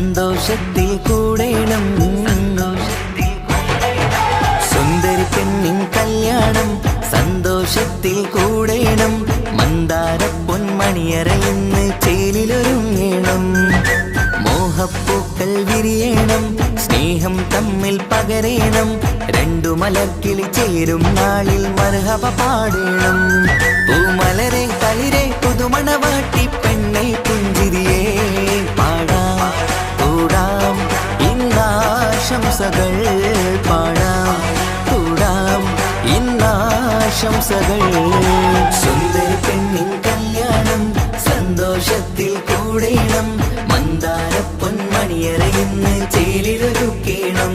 സന്തോഷത്തിൽ കൂടേണം. സുന്ദരി പെണ്ണിൻ കല്യാണം സന്തോഷത്തിൽ കൂടേണം. മന്ദാര പൊന്മണിയറയിന്ന് ചേലിലൊരുങ്ങേണം. മോഹപ്പൂക്കൾ വിരിയണം, സ്നേഹം തമ്മിൽ പകരേണം. രണ്ടു മലക്കിളി ചേരും നാളിൽ മർഹബ പാടേണം. പൂമലരെ തളിരെ പുതുമണവാട്ടി പെണ്ണെ പുഞ്ചിരിയേ പാടാം കൂടാം ഇന്നാശംസകൾ പാടാം കൂടാം ഇന്നാശംസകൾ. സുന്ദരി പെണ്ണിൻ കല്യാണം സന്തോഷത്തിൽ കൂടേണം. മന്ദാര പൊന്മണിയറയിന്ന് ചേലിലൊരുക്കേണം.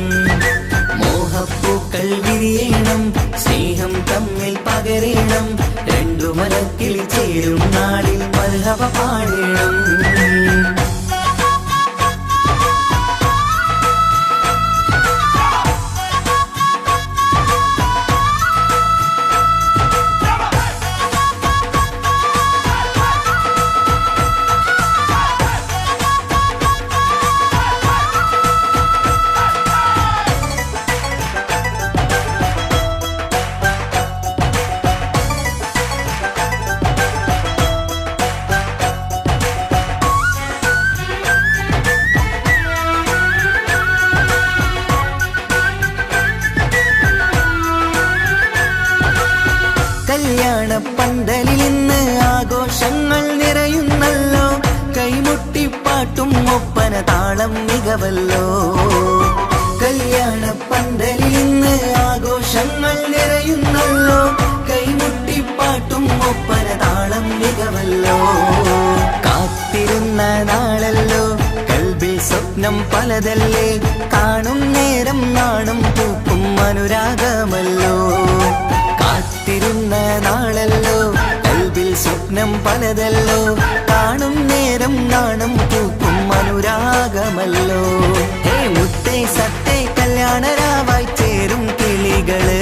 മോഹപ്പൂക്കൾ വിരിയണം, സ്നേഹം തമ്മിൽ പകരേണം. രണ്ടു മലക്കിളി ചേരും നാളിൽ മർഹബ പാടേണം. കല്യാണ പന്തലിൽ ഇന്ന് ആഘോഷങ്ങൾ നിറയുന്നല്ലോ. കൈമുട്ടിപ്പാട്ടും ഒപ്പന താളം മികവല്ലോ. കല്യാണ പന്തലിൽ ഇന്ന് ആഘോഷങ്ങൾ നിറയുന്നല്ലോ. കൈമുട്ടിപ്പാട്ടും ഒപ്പന താളം മികവല്ലോ. കാത്തിരുന്ന നാളല്ലോ, കൽബിൽ സ്വപ്നം പലതല്ലേ. കാണും നേരം നാണം പൂക്കും അനുരാഗമല്ലോ. കാത്തിരുന്ന നാളല്ലോ, കൽബിൽ സ്വപ്നം പലതല്ലോ. കാണും നേരം നാണം പൂക്കും അനുരാഗമല്ലോ. ഹേ മുത്തേ സത്തേ കല്യാണരാവായി ചേരും കിളികള്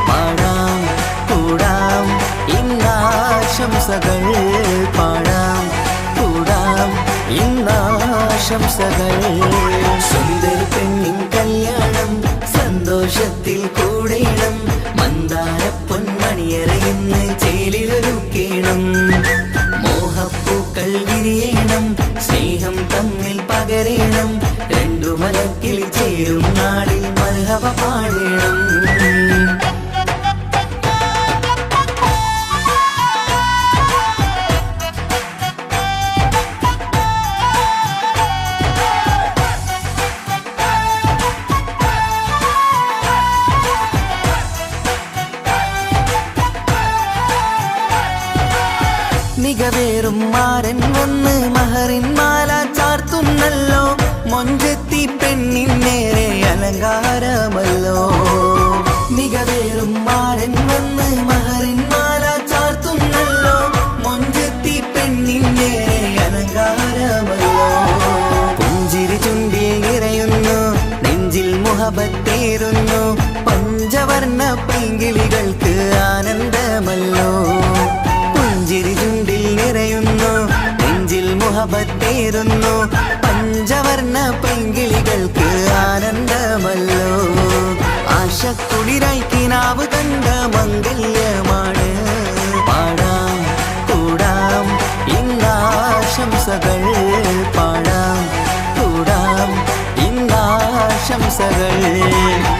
പാടാം കൂടാം ഇന്നാശംസകൾ പാടാം കൂടാം ഇന്നാശംസകൾ. സുന്ദരി പെണ്ണിൻ കല്യാണം സന്തോഷത്തിൽ കൂടേണം. മന്ദാര പൊന്മണിയറയിന്ന് ചേലിലൊരുക്കേണം. മോഹപ്പൂക്കൾ വിരിയണം, സ്നേഹം തമ്മിൽ പകരേണം. രണ്ടു മലക്കിളി ചേരും നാളിൽ മർഹബ പാടേണം. മികവേറും മാരൻ വന്ന് മഹറിൻ മാല ചാർത്തുന്നല്ലോ. മൊഞ്ചെത്തി പെണ്ണിൻ നേരെ അലങ്കാരമല്ലോ. മികവേറും മാരൻ വന്ന് മഹറിൻ മാല ചാർത്തുന്നല്ലോ. മൊഞ്ചെത്തി പെണ്ണിൻ നേരെ അലങ്കാരമല്ലോ. പുഞ്ചിരി ചുണ്ടിൽ നിറയുന്നു, നെഞ്ചിൽ മുഹബത്തേറുന്നു. പഞ്ചവർണ്ണ പൈങ്കിളികൾക്ക് ആനന്ദമല്ലോ. പുഞ്ചിരി ചുണ്ടിൽ നിറയുന്നു, നെഞ്ചിൽ മുഹബത്തേറുന്നു. പഞ്ചവർണ്ണ പൈങ്കിളികൾക്ക് ആനന്ദമല്ലോ. ആശക്കുളിരായി കിനാവ് കണ്ട മംഗല്യമാണ്. പാടാം കൂടാം ഇന്നാശംസകൾ പാടാം കൂടാം ഇന്നാശംസകൾ.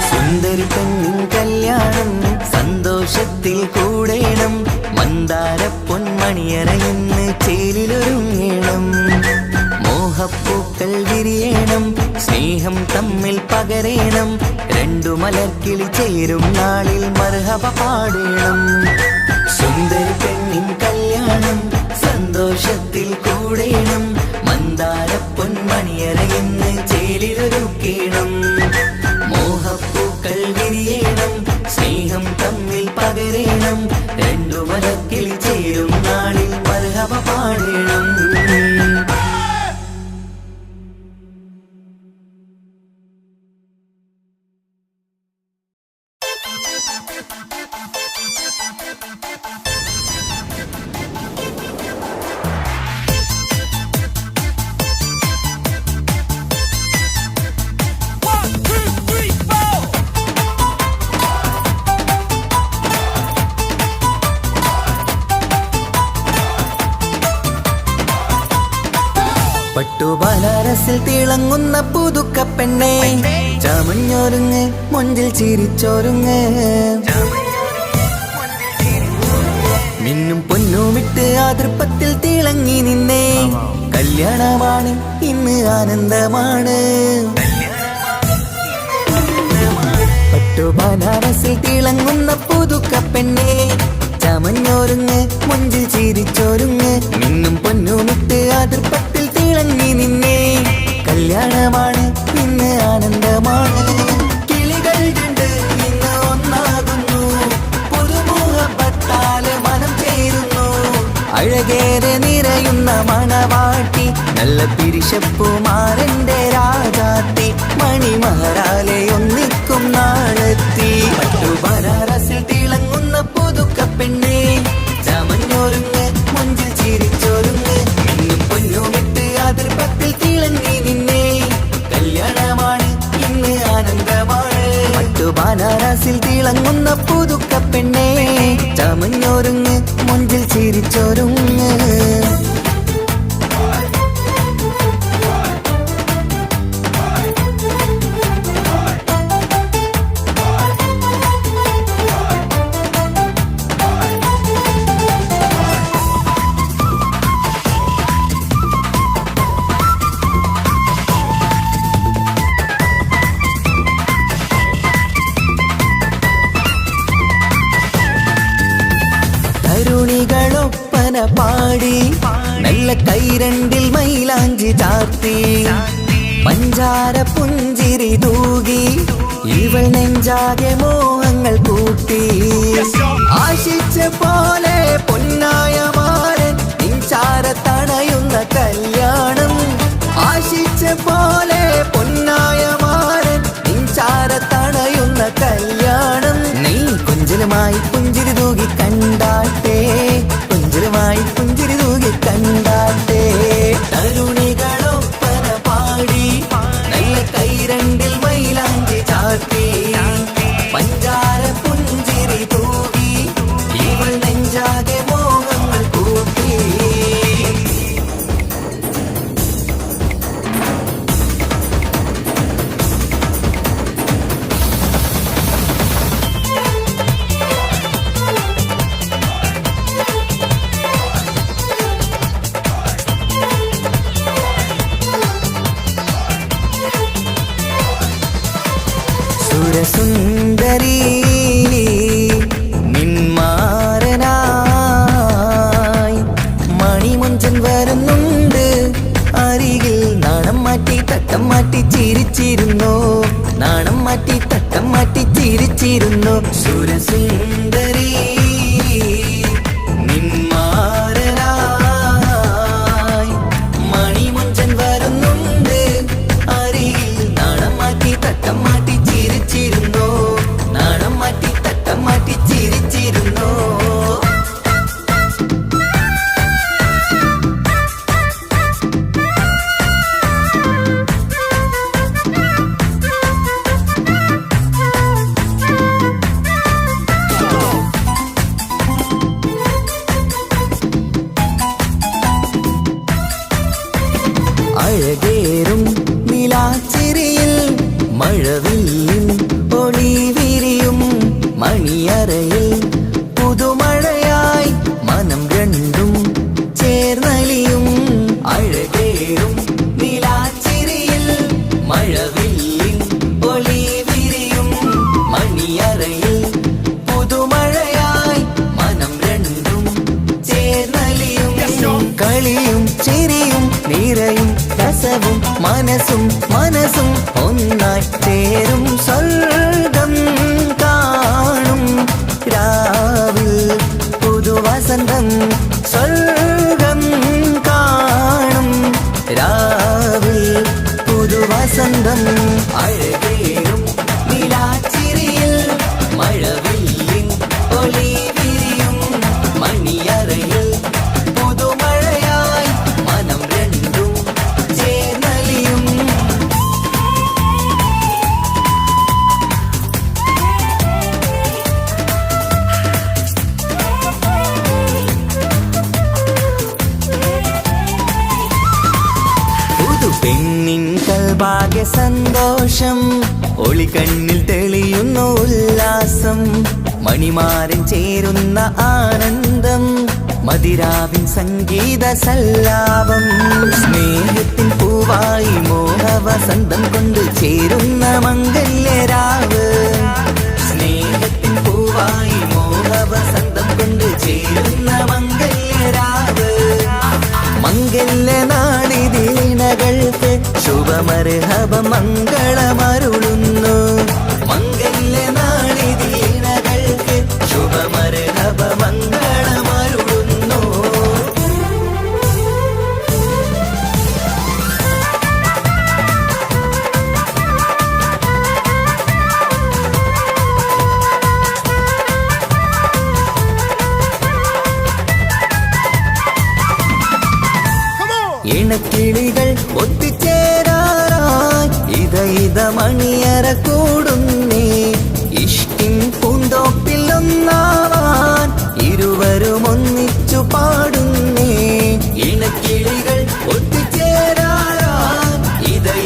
സുന്ദരി പെണ്ണിൻ കല്യാണം സന്തോഷത്തിൽ കൂടേണം. മന്ദാര പൊന്മണിയറയിന്ന് ചേലിലൊരുങ്ങേണം. മോഹപ്പൂക്കൾ വിരിയണം, സ്നേഹം തമ്മിൽ പകരേണം. രണ്ടു മലക്കിളി ചേരും നാളിൽ മർഹബ പാടേണം. സുന്ദരി പെണ്ണിൻ കല്യാണം സന്തോഷത്തിൽ കൂടേണം. മന്ദാര പൊന്മണിയറയിന്ന് ചേലിലൊരുക്കേണം. മോഹപ്പൂക്കൾ വിരിയണം, സ്നേഹം തമ്മിൽ പകരേണം. രണ്ടു മലക്കിളി ചേരും നാളിൽ മർഹബ പാടേണം. ബനാറസിൽ തിളങ്ങുന്ന പുതുക്ക പെണ്ണേ ചമഞ്ഞൊരുങ്ങ് മുഞ്ചിൽ ചിരിച്ചൊരുങ്ങ് മിന്നും പൊന്നുമിട്ട് ആതൃപ്പത്തിൽ തിളങ്ങി നിന്നേ കല്യാണമാണ് ഇന്ന് ആനന്ദമാണ് പട്ടു ബനാറസിൽ തിളങ്ങുന്ന പുതുക്ക പെണ്ണേ ചമഞ്ഞൊരുങ്ങ് മുഞ്ചിൽ ചിരിച്ചൊരുങ്ങ് മിന്നും പൊന്നുമിട്ട് ആതൃപ്പത്തിൽ തിളങ്ങി നിന്നേ കല്യാണമാണ് ഇന്ന് ആനന്ദമാണ് കിളികൾ രണ്ട് ഇന്ന് ഒന്നാകുന്നു പുതുമുഖത്താല് മനം ചേരുന്നു അഴകേറെ നിറയുന്ന മണവാട്ടി നല്ല പിരിശപ്പുമാരന്റെ രാജാത്തി മണിമഹാരാലെ ഒന്നിക്കും നാളെത്തി പട്ടു ബനാറസിൽ തിളങ്ങുന്ന പുതുക്ക പെണ്ണേ ചമഞ്ഞൊരുങ്ങ് മുഞ്ചിൽ ചിരിച്ചൊരുങ്ങ് മിന്നും പൊന്നുമിട്ട് അതിർപ്പത്തിൽ തിളങ്ങി നിന്നേ കല്യാണമാണ് ഇന്ന് ആനന്ദമാണ് പട്ടു ബനാറസിൽ തിളങ്ങുന്ന പുതുക്ക പെണ്ണേ ചമഞ്ഞൊരുങ്ങ് മുഞ്ചിൽ ചിരിച്ചൊരുങ്ങ് തരുണികളൊപ്പന പാടി നല്ല കൈരണ്ടിൽ മൈലാഞ്ചി ചാർത്തി പഞ്ചാര പുഞ്ചിരി തൂകി ഇവൾ നെഞ്ചാകെ മോഹങ്ങൾ കൂട്ടി ആശിച്ച പോലെ പൊന്നായ മാരൻ നിൻചാര തണയുന്ന കല്യാണം ആശിച്ച പോലെ പൊന്നായ മാരൻ നിൻചാര തണയുന്ന കല്യാണം നീ കുഞ്ചലുമായി പുഞ്ചിരി തൂകി കണ്ടാട്ടെ കുഞ്ചലുമായി പുഞ്ചിരി തൂകി കണ്ടാട്ടെ തരുണികളൊപ്പന പാടി നല്ല കൈരണ്ടിൽ മൈലാഞ്ചി ചാർത്തി പഞ്ചാര പുഞ്ചിരി തൂകി ഇവൾ നെഞ്ചാകെ മോഹങ്ങൾ കൂട്ടി സുരസുന്ദരി നിന്മാരനായി മണിമുഞ്ചൻ വരുന്നുണ്ട് അരികിൽ നാണം മാറ്റി തട്ടം മാറ്റി ചിരിച്ചിരുന്നു നാണം മാറ്റി തട്ടം മാറ്റി ചിരിച്ചിരുന്നു സുരസുന്ദരി നിന്മാരനായി മണിമുഞ്ചൻ വരുന്നുണ്ട് അരികിൽ നാണം മാറ്റി തട്ടം മാറ്റി ചിരിച്ചിരുന്നു നാണം മാറ്റി തട്ടം മാറ്റി ചിരിച്ചിരുന്നു അഴകേറും നിലാച്ചിരിയിൽ മഴവില്ലിൻ ഒളി വിരിയും മണിയറയിൽ പുതുമഴയായി മനം രണ്ടും ചേർന്നലിയും അഴകേറും നിലാച്ചിരിയിൽ മഴവില്ലിൻ ഒളി വിരിയും മണിയറയിൽ പുതുമഴയായി മനം രണ്ടും ചേർന്നലിയും കളിയും ചിരിയും നിറയും രസവും മനസ്സും മനസ്സും ഒന്നായി ചേരും സ്വർഗം കാണും രാവിൽ പുതുവസന്തം സ്വർഗം കാണും രാവിൽ പുതുവസന്തം അഴകേറും നിലാച്ചിരിയിൽ മഴവില്ലിൻ ഒളി വിരിയും മണിയറയിൽ പുതുമഴയായി മനം രണ്ടും ചേർന്നലിയും മനസ്സുപാകെ സന്തോഷം, ഒളികണ്ണിൽ തെളിയുന്നു ഉല്ലാസം, മണിമാരൻ ചേരുന്ന ആനന്ദം, മതിരാവിൻ സംഗീത സല്ലാപം. സ്നേഹത്തിൻ പൂവായി മോഹവസന്തം കൊണ്ട് ചേരുന്ന മംഗല്യരാവ്, സ്നേഹത്തിൻ പൂവായി മോഹവസന്തം കൊണ്ട് ചേരുന്ന മംഗല്യരാവ്. മംഗല്യ നാളിതീണകൾക്ക് ശുഭമർഹബ മംഗളമരുളുന്നു, മംഗല്യ നാളിതീണകൾക്ക് ശുഭമർഹബ മംഗളമരുളുന്നു. ഇണക്കിളികൾ ഒത്തുചേരാറായി ഇത മണിയറ കൂടുന്നേ, ഇഷ്കിൻ പൂന്തോപ്പിൽ ഒന്നാവാൻ ഇരുവരും ഒന്നിച്ചു പാടുന്നേ. ഇണക്കിളികൾ ഒത്തുചേരാറായി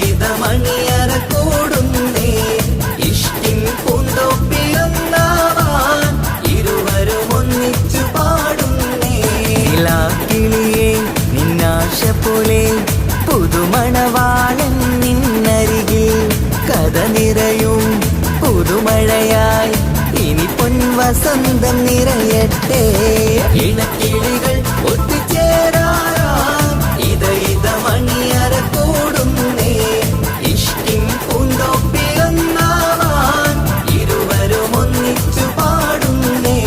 ഇത മണിയറ കൂടുന്നേ, ഇഷ്കിൻ പൂന്തോപ്പിൽ ഒന്നാവാൻ ഇരുവരും ഒന്നിച്ചു പാടുന്നേ. കിളിയേ നിന്നാശ പോലെ പുതുമണവാളൻ നിന്നരികിൽ കഥ നിറയും പുതുമഴയായി ഇനി പൊൻവസന്തം നിറയട്ടെ. ഇണക്കിളികൾ ഒത്തുചേരാറാം ഇത മണിയറ കൂടുന്നേ, ഇഷ്കിൻ പൂന്തോപ്പിലൊന്നാവാൻ ഇരുവരും ഒന്നിച്ചു പാടുന്നേ.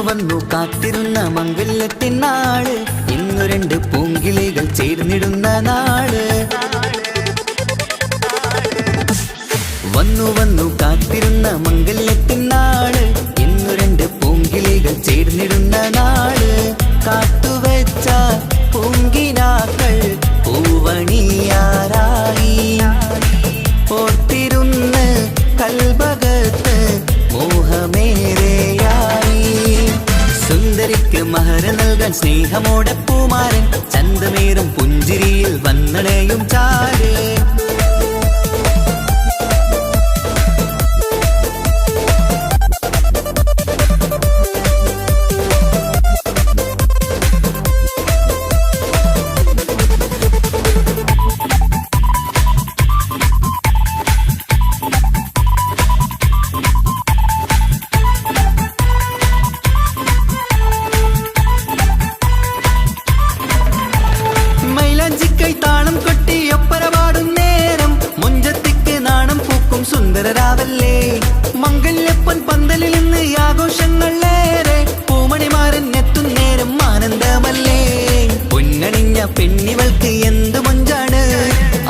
വന്നു കാത്തിരുന്ന മംഗല്യത്തിൻ നാള്, ഇന്നു രണ്ട് പൂങ്കിളികൾ ചേർന്നിടുന്ന നാള്. വന്നു കാത്തിരുന്ന മംഗല്യത്തിൻ നാള്, ഇന്നു രണ്ട് പൂങ്കിളികൾ ചേർന്നിടുന്ന നാള്. കാത്തുവെച്ച പൂങ്കിനാക്കൾ പൂവണിയാറായി, ഓർത്തിരുന്ന് കൽബകത്ത് മോഹമേറെയായി. സുന്ദരിക്ക് മഹർ നൽകാൻ സ്നേഹമോടെ പൂമാരൻ, ചന്തമേറും പുഞ്ചിരിയിൽ വന്നണയും ചാര്. മംഗല്യപ്പൻ പന്തലിൽ നിന്ന് ആഘോഷങ്ങളേറെ, പൂമണിമാരൻ എത്തും നേരം ആനന്ദമല്ലേ. പൊന്നണിഞ്ഞ പെണ്ണിവൾക്ക് എന്തു മൊഞ്ചാണ്,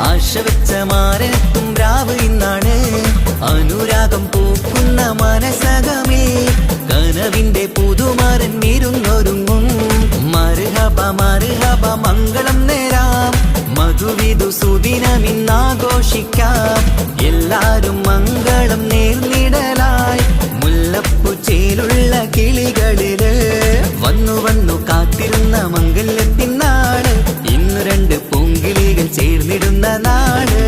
ആശ വെച്ച മാരനെത്തും രാവ് ഇന്നാണ്. അനുരാഗം പൂക്കുന്ന മനസകമേ, കനവിന്റെ പുതുമാരൻ ഇരുന്നൊരുങ്ങും. മർഹബ മർഹബ മംഗളം നേരാം, മധുവിധു സുദിനമിന്നാഘോഷിക്കാം. എല്ലാരും മംഗളം നേർന്നിടലായി മുല്ലപ്പൂ ചേലുള്ള കിളികളില്. വന്നു കാത്തിരുന്ന മംഗല്യത്തിൻ നാള്, ഇന്നു രണ്ട് പൂങ്കിളികൾ ചേർന്നിടുന്ന നാള്.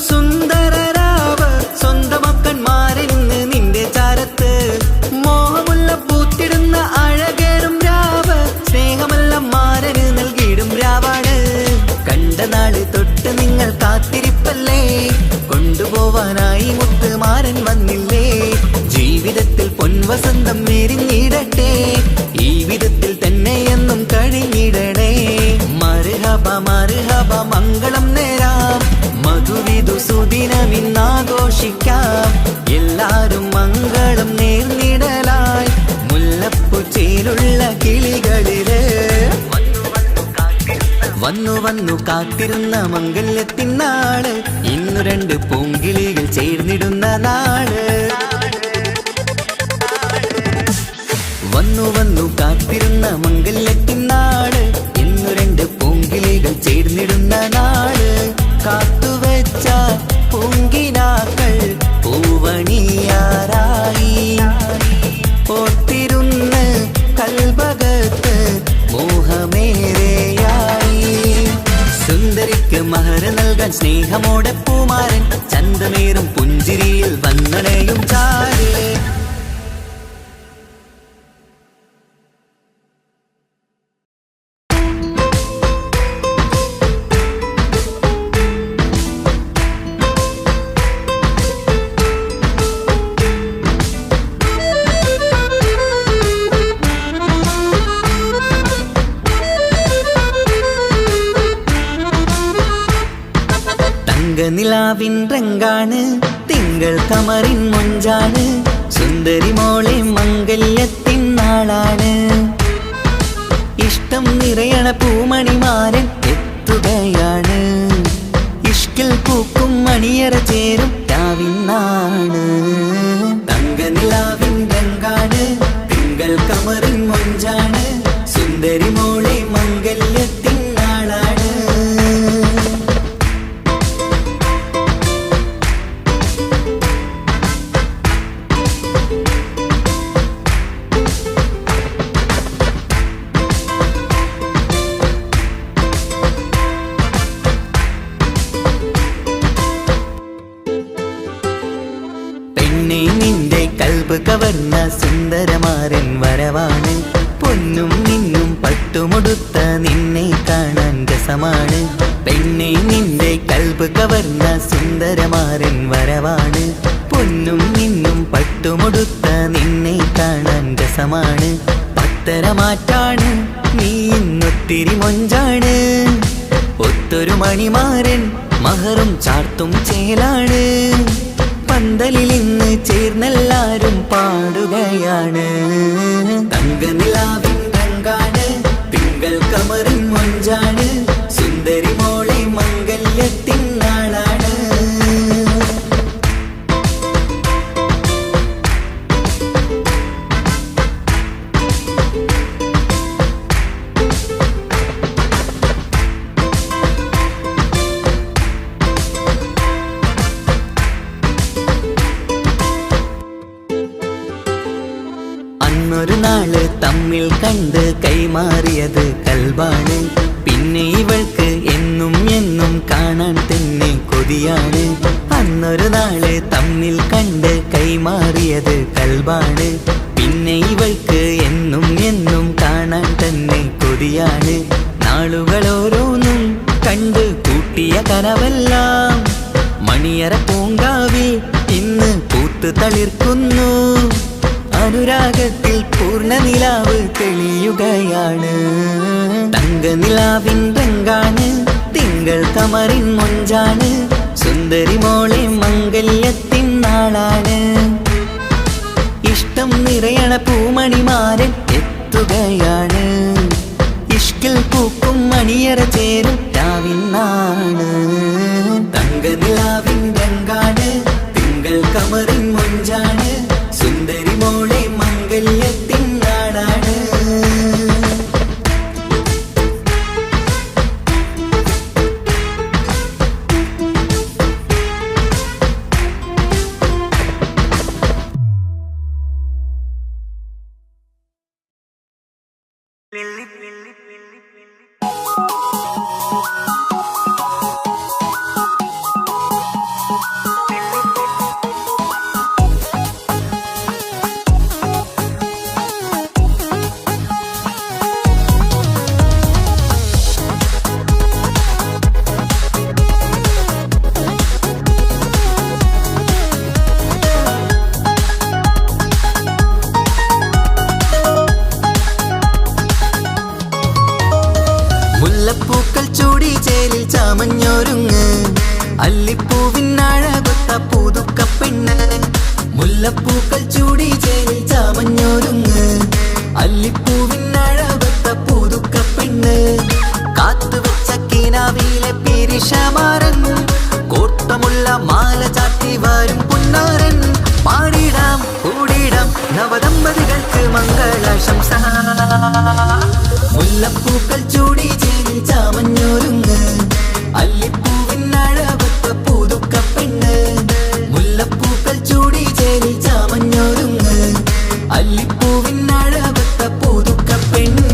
സുന്ദരരാവ് സ്വന്തമക്കന്മാരിന്ന് നിന്റെ ചാരത്ത് മോഹമുള്ള പൂത്തിടുന്ന അഴകേറും രാവ് സ്നേഹമെല്ലാം മാരന് നൽകിയിടും രാവാണ്. കണ്ട നാള് തൊട്ട് നിങ്ങൾ കാത്തിരിപ്പല്ലേ, കൊണ്ടുപോവാനായി മുത്തുമാരൻ വന്നില്ലേ. ജീവിതത്തിൽ പൊൻവസന്തം നേരിഞ്ഞിടട്ടെ, ഈ വിധത്തിൽ തന്നെ എന്നും കഴിഞ്ഞിടണേ. മർഹബ മർഹബ മംഗളം നേരാം, മധുവിധു സുദിനമിന്നാഘോഷിക്കാം. എല്ലാരും മംഗളം നേർന്നിടലായി മുല്ലപ്പൂച്ചേലുള്ള കിളികളില് വന്നു വന്നു കാത്തിരുന്ന മംഗല്യത്തിനാള്. ഇന്നു രണ്ട് പൂങ്കിളികൾ ചേർന്നിടുന്ന നാള്. വന്നു വന്നു കാത്തിരുന്ന മംഗല്യത്തിനാള്. ഇന്നു രണ്ട് പൂങ്കിളികൾ ചേർന്നിടുന്ന നാള്. കാത്തുവെച്ച പൂങ്കിനാക്കൾ പൂവണിയാറായി ഓർത്തിരുന്ന് കൽബകത്ത് മോഹമേറെയായി. സുന്ദരിക്ക് മഹർ നൽകാൻ സ്നേഹമോടെ പൂമാരൻ ചന്തമേറും പുഞ്ചിരിയിൽ വന്നണയും ചാരേ. നിലാവിൻ രംഗാണ്, തിങ്കൾ കമറിൻ മൊഞ്ചാണ്, സുന്ദരി മോളെ മംഗല്യത്തിൻ നാളാണ്. ഇഷ്ടം നിറയണ പൂമണിമാരൻ എത്തുകയാണ്, ഇഷ്കിൽ പൂക്കും മണിയറ ചേരും രാവിനാണ്. തങ്ക നിലാവിൻ രംഗാണ്, തിങ്കൾ കമറിൻ മൊഞ്ചാണ്, സുന്ദരി മോളെ മംഗല്യത്തിൻ നാളാണ്. നിന്റെ കൽബ് കവർന്ന സുന്ദരമാരൻ വരവാണ്, പൊന്നും നിന്നും പട്ടുമുടുത്ത നിന്നെ കാണാൻ രസമാണ്. പെണ്ണെ നിന്റെ കൽബ് കവർന്ന സുന്ദരമാരൻ വരവാണ്, പൊന്നും നിന്നും പട്ടുമുടുത്ത നിന്നെ കാണാൻ രസമാണ്. പത്തരമാറ്റാണ് നീ ഇന്നൊത്തിരി മൊഞ്ചാണ്, ഒത്തൊരു മണിമാരൻ മഹറും ചാർത്തും ചേലാണ്. പന്തലിൽ ഇന്ന് ചേർന്നെല്ലാരും പാടുകയാണ്. തങ്ക നിലാവിൻ രംഗാണ്, തിങ്കൾ കമറിൻ മൊഞ്ചാണ്, സുന്ദരി മോളെ മംഗല്യത്തിൻ നാളാണ്. ഒരു നാള് തമ്മിൽ കണ്ട് കൈമാറിയത് കൽബാണ്, പിന്നെ ഇവൾക്ക് എന്നും എന്നും കാണാൻ തന്നെ കൊതിയാണ്. അന്നൊരു നാള് തമ്മിൽ കണ്ട് കൈമാറിയത് കൽബാണ്, പിന്നെ ഇവൾക്ക് എന്നും എന്നും കാണാൻ തന്നെ കൊതിയാണ്. നാളുകൾ ഓരോന്നും കണ്ട് കൂട്ടിയ കനവെല്ലാം മണിയറ പൂങ്കാവിൽ ഇന്ന് പൂത്ത് തളിർക്കുന്നു. അനുരാഗത്തിൽ പൂർണ്ണ നിലാവ് തെളിയുകയാണ്. തങ്ക നിലാവിൻ രംഗാണ്, തിങ്കൾ കമറിൻ മൊഞ്ചാണ്, സുന്ദരി മോളെ മംഗല്യത്തിൻ നാളാണ്. ഇഷ്ടം നിറയണ പൂമണിമാരൻ എത്തുകയാണ്, ഇഷ്കിൽ പൂക്കും മണിയറ ചേരും രാവിനാണ്. തങ്ക നിലാവിൻ രംഗാണ്, തിങ്കൾ കമറിൻ മൊഞ്ചാണ്, സുന്ദരി മോളെ മംഗല്യത്തിൻ നാടാണ്. അല്ലിപ്പൂവിനഴകൊത്ത പുതുക്കപ്പെണ്ണ് മുല്ലപ്പൂക്കൾ ചൂടി ചേരി ചാമഞ്ഞൊരുങ്ങ് അല്ലിപ്പൂവിനഴകൊത്ത പുതുക്കപ്പെണ്ണ് കാത്തുവെച്ച കിനാവിലെ പിരിശമാരൻ കോട്ടമുള്ള മാല ചാത്തി വരും പുന്നാരൻ പാടിടാം കൂടിടാം നവദമ്പതികൾക്ക് മംഗളാശംസ മുല്ലപ്പൂക്കൾ ചൂടി ചേരി ചാമഞ്ഞൊരുങ്ങ് അല്ലിപ്പൂവിനഴകൊത്ത പുതുക്കപ്പെണ്ണ് മുല്ലപ്പൂക്കൾ ചൂടി ചേരി ചാമഞ്ഞൊരുങ്ങ് അല്ലിപ്പൂവിനഴകൊത്ത പുതുക്കപ്പെണ്ണ്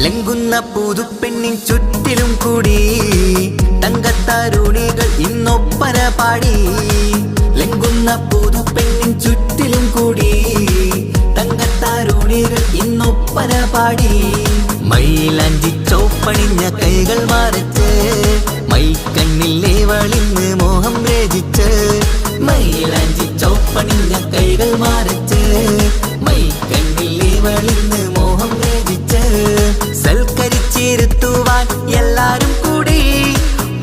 ലംഘുന്ന പുതുപ്പെണ്ണിൻ ചുറ്റിലും കൂടി തങ്കത്താരുണികൾ ഇന്നൊപ്പന പാടി ലംഘുന്ന പുതുപ്പെണ്ണിൻ ചുറ്റിലും കൂടി തങ്കത്താരുണികൾ ഇന്നൊപ്പന പാടി മൈലാഞ്ചി ചോപ്പണിഞ്ഞ കൈകൾ മറച്ച് മൈക്കണ്ണിലെ വളിന്ന് മോഹം രചിച്ച് മൈലാഞ്ചി ചോപ്പണിഞ്ഞ കൈകൾ മറച്ച് മൈക്കണ്ണിലെ വളിന്ന് മോഹം രചിച്ച് സൽക്കരിച്ചിരുത്തുവാൻ എല്ലാരും കൂടി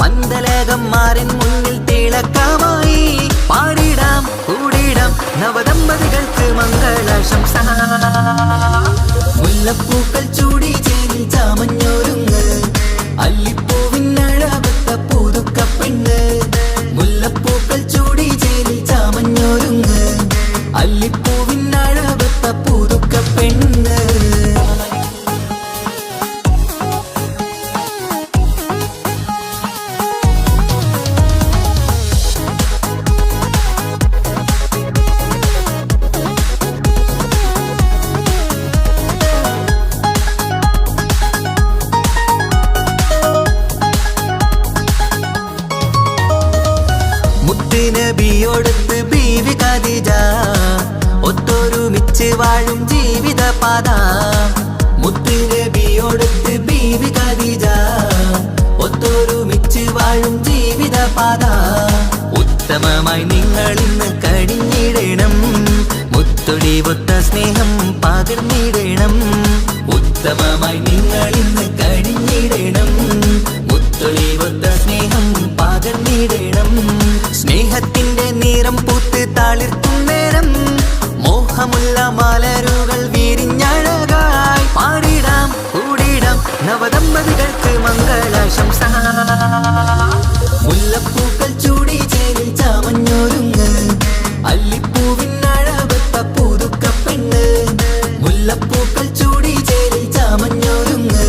പന്തലകന്മാരൻ മുന്നിൽ തിളക്കമായി പാടിടാം കൂടിടാം നവദമ്പതികൾക്ക് മംഗളാശംസ മുല്ലപ്പൂക്കൾ ചൂടി ചേരി ചാമഞ്ഞൊരുങ്ങ് അല്ലിപ്പൂവിനഴകൊത്ത പുതുക്കപ്പെണ്ണ് മുല്ലപ്പൂക്കൾ ചൂടി ചേരി ചാമഞ്ഞൊരുങ്ങ് അല്ലിപ്പൂവിനഴകൊത്ത പുതുക്കപ്പെണ്ണ് നബിയോടൊത്ത് ബീവി ഖദീജ ഒത്തൊരുമിച്ച് വാഴും ജീവിതപാത മുത്ത് നബിയോടൊത്ത് ബീവി ഖദീജ ഒത്തൊരുമിച്ച് വാഴും ജീവിതപാത ഉത്തമമായി നിങ്ങൾ ഇന്ന് കഴിഞ്ഞിടണം മുത്തൊളിവൊത്ത സ്നേഹം പകർന്നിടണം ഉത്തമമായി നിങ്ങൾ ഇന്ന് കഴിഞ്ഞിടണം മുത്തൊളിവൊത്ത സ്നേഹം പകർന്നിടണം സ്നേഹത്തിന്റെ നിറം പൂത്ത് താളിർക്കും നേരം മോഹമുള്ള മലരുകൾ വിരിഞ്ഞഴകായി പാടിടാം കൂടിടാം നവദമ്പതികൾക്ക് മംഗളാശംസ മുല്ലപ്പൂക്കൾ ചൂടി ചേരി ചാമഞ്ഞൊരുങ്ങ് അല്ലിപ്പൂവിനഴകൊത്ത പുതുക്കപ്പെണ്ണ് മുല്ലപ്പൂക്കൾ ചൂടി ചേരി ചാമഞ്ഞൊരുങ്ങ്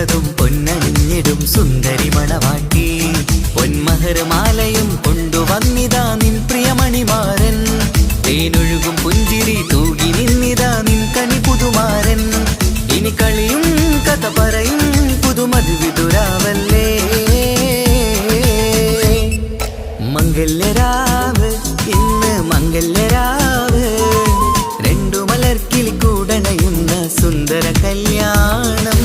പൂത്തതും പൊന്നണിഞ്ഞിടും സുന്ദരി മണവാട്ടി പൊന്മഹർമാലയും കൊണ്ടുവന്നിതാ നിൻ പ്രിയമണിമാരൻ തേനൊഴുകും പുഞ്ചിരി തൂകി നിന്നിതാ നിൻ കനി പുതുമാരൻ ഇനി കളിയും കഥ പറയും പുതുമധുവിതുരാവല്ലേ മംഗല്യരാവ് ഇന്ന് മംഗല്യരാവ് രണ്ടു മലർക്കിളി കൂടണയുന്ന സുന്ദര കല്യാണം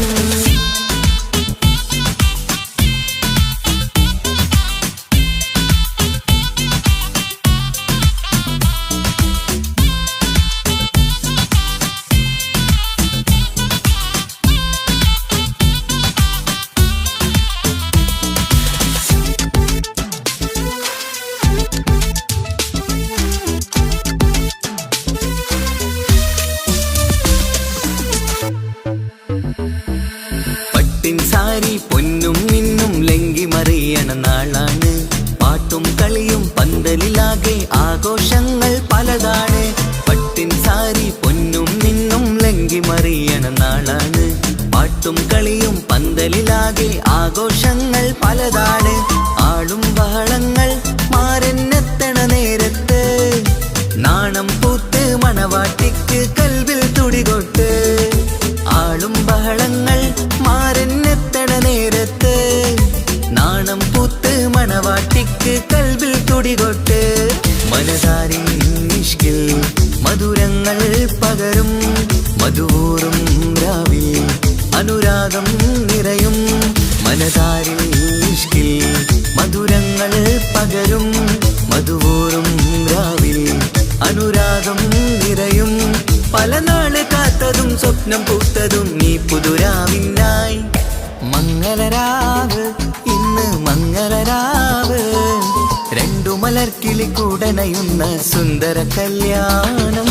സാരി പൊന്നും മിന്നും ലങ്കി മറിയണ നാളാണ് പാട്ടും കളിയും പന്തലിലാകെ ആഘോഷങ്ങൾ പലതാണ് പട്ടിൻ സാരി പൊന്നും മിന്നും ലങ്കി മറിയണ നാളാണ് പാട്ടും കളിയും പന്തലിലാകെ ആഘോഷങ്ങൾ പലതാണ് ആളും ബഹളങ്ങൾ മാരെന്നെത്തണ നേരത്ത് നാണം പൂത്ത് മണവാട്ടിക്ക് കൽവിൽ തുടികൊട്ട് ആളും ബഹളങ്ങൾ മാരെന്നെത്തണ നേരത്ത് നാണം പൂത്ത് മണവാട്ടിക്ക് കൽവിൽ തുടികൊട്ട് മനതാരിൻ ഇഷ്കിൽ മധുരങ്ങൾ പകരും മധുവൂറും രാവിൽ അനുരാഗം നിറയും മനതാരിൻ ഇഷ്കിൽ മധുരങ്ങൾ പകരും മധുവൂറും രാവിൽ അനുരാഗം നിറയും പല നാള് കാത്തതും സ്വപ്നം പൂത്തതും നീ പുതുരാവിനായി മംഗളരാവ് ഇന്ന് മംഗളരാവ് രണ്ടു മലർക്കിളി കൂടണയുന്ന സുന്ദര കല്യാണം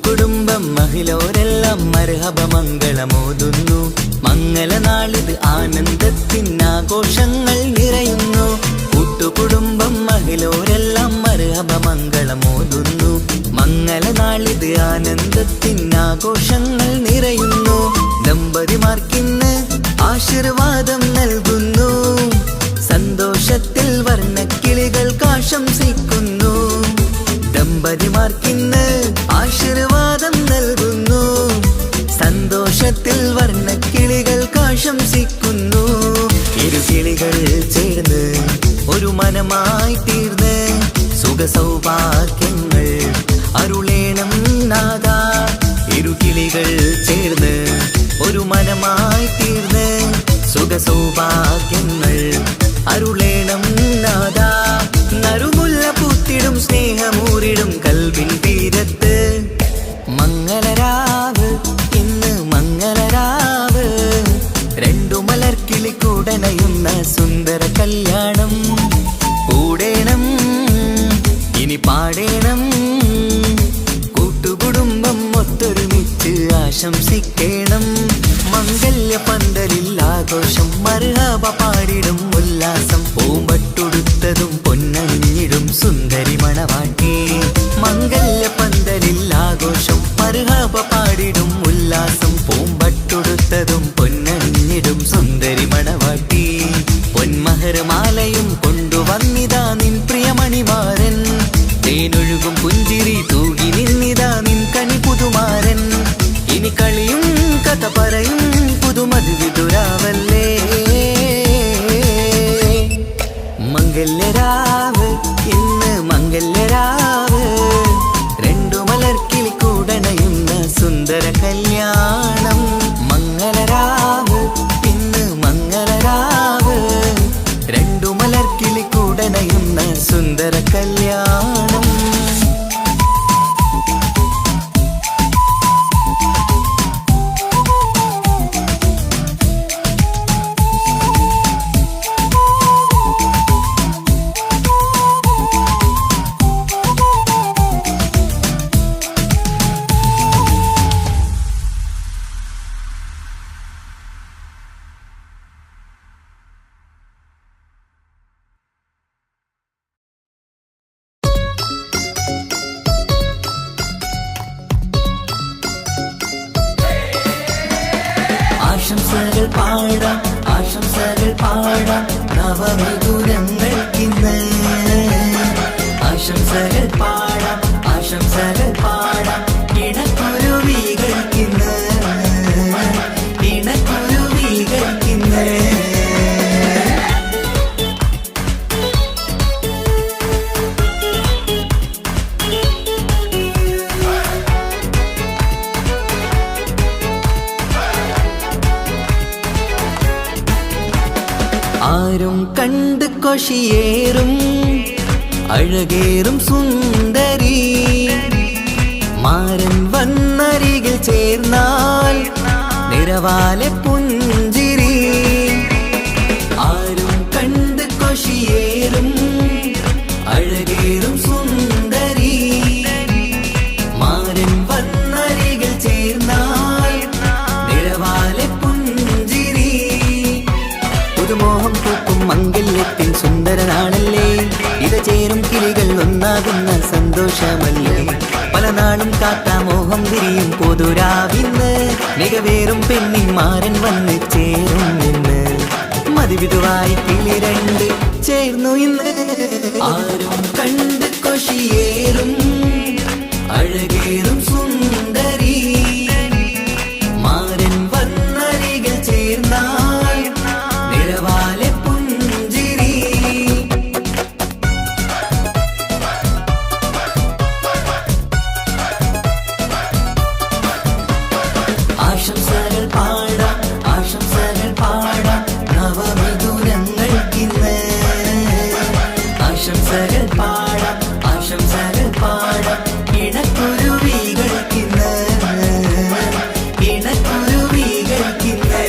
കുടുംബം മഹിളോരെല്ലാം മർഹബ മംഗളമോതുന്നു മംഗളനാളിത് ആനന്ദത്തിനാഘോഷങ്ങൾ നിറയുന്നു കൂട്ടുകുടുംബം മഹിളോരെല്ലാം മർഹബ മംഗളമോതുന്നു മംഗളനാളിത് ആനന്ദത്തിനാഘോഷങ്ങൾ നിറയുന്നു ദമ്പതിമാർക്കിന്ന് ആശീർവാദം നൽകുന്നു സന്തോഷത്തിൽ വർണ്ണക്കിളികൾ ആശംസിക്കുന്നു ദമ്പതിമാർക്കിന്ന് ആശീർവാദം നൽകുന്നു സന്തോഷത്തിൽ വർണ്ണക്കിളികൾ ആശംസിക്കുന്നു ഇരുകിളികൾ ചേർന്ന് ഒരു മനമായി തീർന്ന് സുഖ സൗഭാഗ്യങ്ങൾ അരുളേണം നാദാ ഇരുകിളികൾ ചേർന്ന് ഒരു മനമായി തീർന്ന് സുഖ സൗഭാഗ്യങ്ങൾ അരുളേണം നാദാ നറുമുല്ല പൂത്തിടും സ്നേഹമൂരിടും കൽവിൻ തീരത്ത് മംഗളരാവ് ഇന്ന് മംഗളരാവ് രണ്ടു മലർക്കിളി കൂടണയുന്ന സുന്ദര കല്യാണം കൂടേണം ഇനി പാടേണം കൂട്ടുകുടുംബം ഒത്തൊരുമിച്ച് ആശംസിക്കേണം മംഗല്യ പന്തലിൽ ആഘോഷം മർഹബ പാടിടും ഉല്ലാസം പൂമ്പട്ടുടുത്തതും പൊന്നണിഞ്ഞിടും സുന്ദരി മണവാട്ടി മംഗല്യ പന്തലിൽ ആഘോഷം മർഹബ പാടിടും ഉല്ലാസം പൂമ്പട്ടുടുത്തതും പൊന്നണിഞ്ഞിടും സുന്ദരി മണവാട്ടി പൊന്മഹർമാലയും കൊണ്ടുവന്നിതാ നിൻ പ്രിയമണിമാരൻ തേനൊഴുകും പുഞ്ചിരി തൂകി നിന്നിതാ നിൻ കനി പുതുമാരൻ ഇനി കളിയും കഥ പറയും പുതുമധുവിതുരാവല്ലേ മംഗല്യരാവ് ഇന്ന് മംഗല്യരാവ് രണ്ടു മലർക്കിളി കൂടണയുന്ന സുന്ദര കല്യാണം മംഗളരാവ് ഇന്ന് മംഗളരാവ് ആരും കണ്ട് കൊഷിയേറും അഴകേറും സുന്ദരി മാരൻ വന്നരികിൽ ചേർന്നാൽ നിറവാലെ പുഞ്ചിരി ആരും കണ്ട് കൊഷിയേറും അഴകേറും സുന്ദരി മാരൻ വന്നരികിൽ ചേർന്നാൽ നിറവാലെ പുഞ്ചിരി പുതുമോഹം പൂക്കും മംഗല്യത്തിൻ സുന്ദരനാണല്ലേ ഇത ചേരും കിളികൾ ഒന്നാകുന്ന സന്തോഷമല്ലേ പല നാളും കാത്ത മോഹം വിരിയും പൊതുരാവിന്ന് മികവേറും പെണ്ണിൻ മാരൻ വന്ന് ചേരും ഇന്ന് മതിവിധുവായി കിളി രണ്ട് ചേർന്നു ഇന്ന് ആരും കണ്ട് കൊഷിയേറും അഴകേറും സുന്ദരി മാരൻ വന്നരികിൽ ചേർന്നാൽ നിറവാലെ പുഞ്ചിരി ആശംസകൾ പാടാം ആശംസകൾ പാടാം നവമിഥുനങ്ങൾക്കിന്ന് ആശംസകൾ പാടാം ആശംസകൾ പാടാം ഇണക്കുരുവികൾക്കിന്ന് ഇണക്കുരുവികൾക്കിന്ന്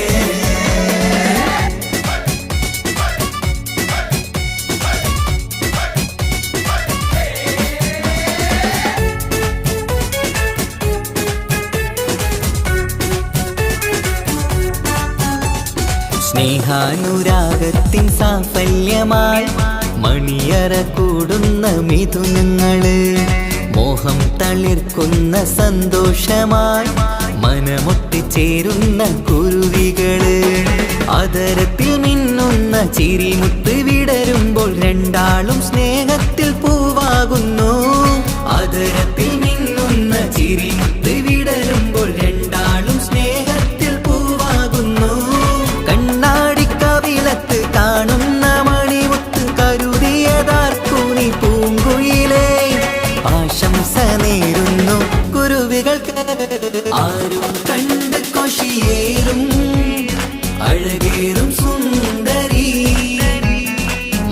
സ്നേഹാനുരാഗത്തിൻ സാഫല്യമായി മണിയറ കൂടുന്ന മിഥുനങ്ങള് മോഹം തളിർക്കുന്ന സന്തോഷമായി മനമൊട്ടിച്ചേരുന്ന കുരുവികള് അതരത്തിൽ മിന്നുന്ന ചിരിമുത്ത് വിടരുമ്പോൾ രണ്ടാളും സ്നേഹത്തിൽ പൂവാകുന്നു അതരത്തിൽ മിന്നുന്ന ചിരിമുത്ത് വിടരുമ്പോൾ രണ്ടാളും സ്നേഹത്തിൽ പൂവാകുന്നു കണ്ണാടിക്കവിളത്ത് കാണുന്ന മണിമുത്ത് കരുതിയതാർക്കൂനി പൂങ്കുയിലേ ആശംസ നേരുന്നു കുരുവികൾക്ക് ആരും കണ്ട് കൊഷിയേറും അഴകേറും സുന്ദരി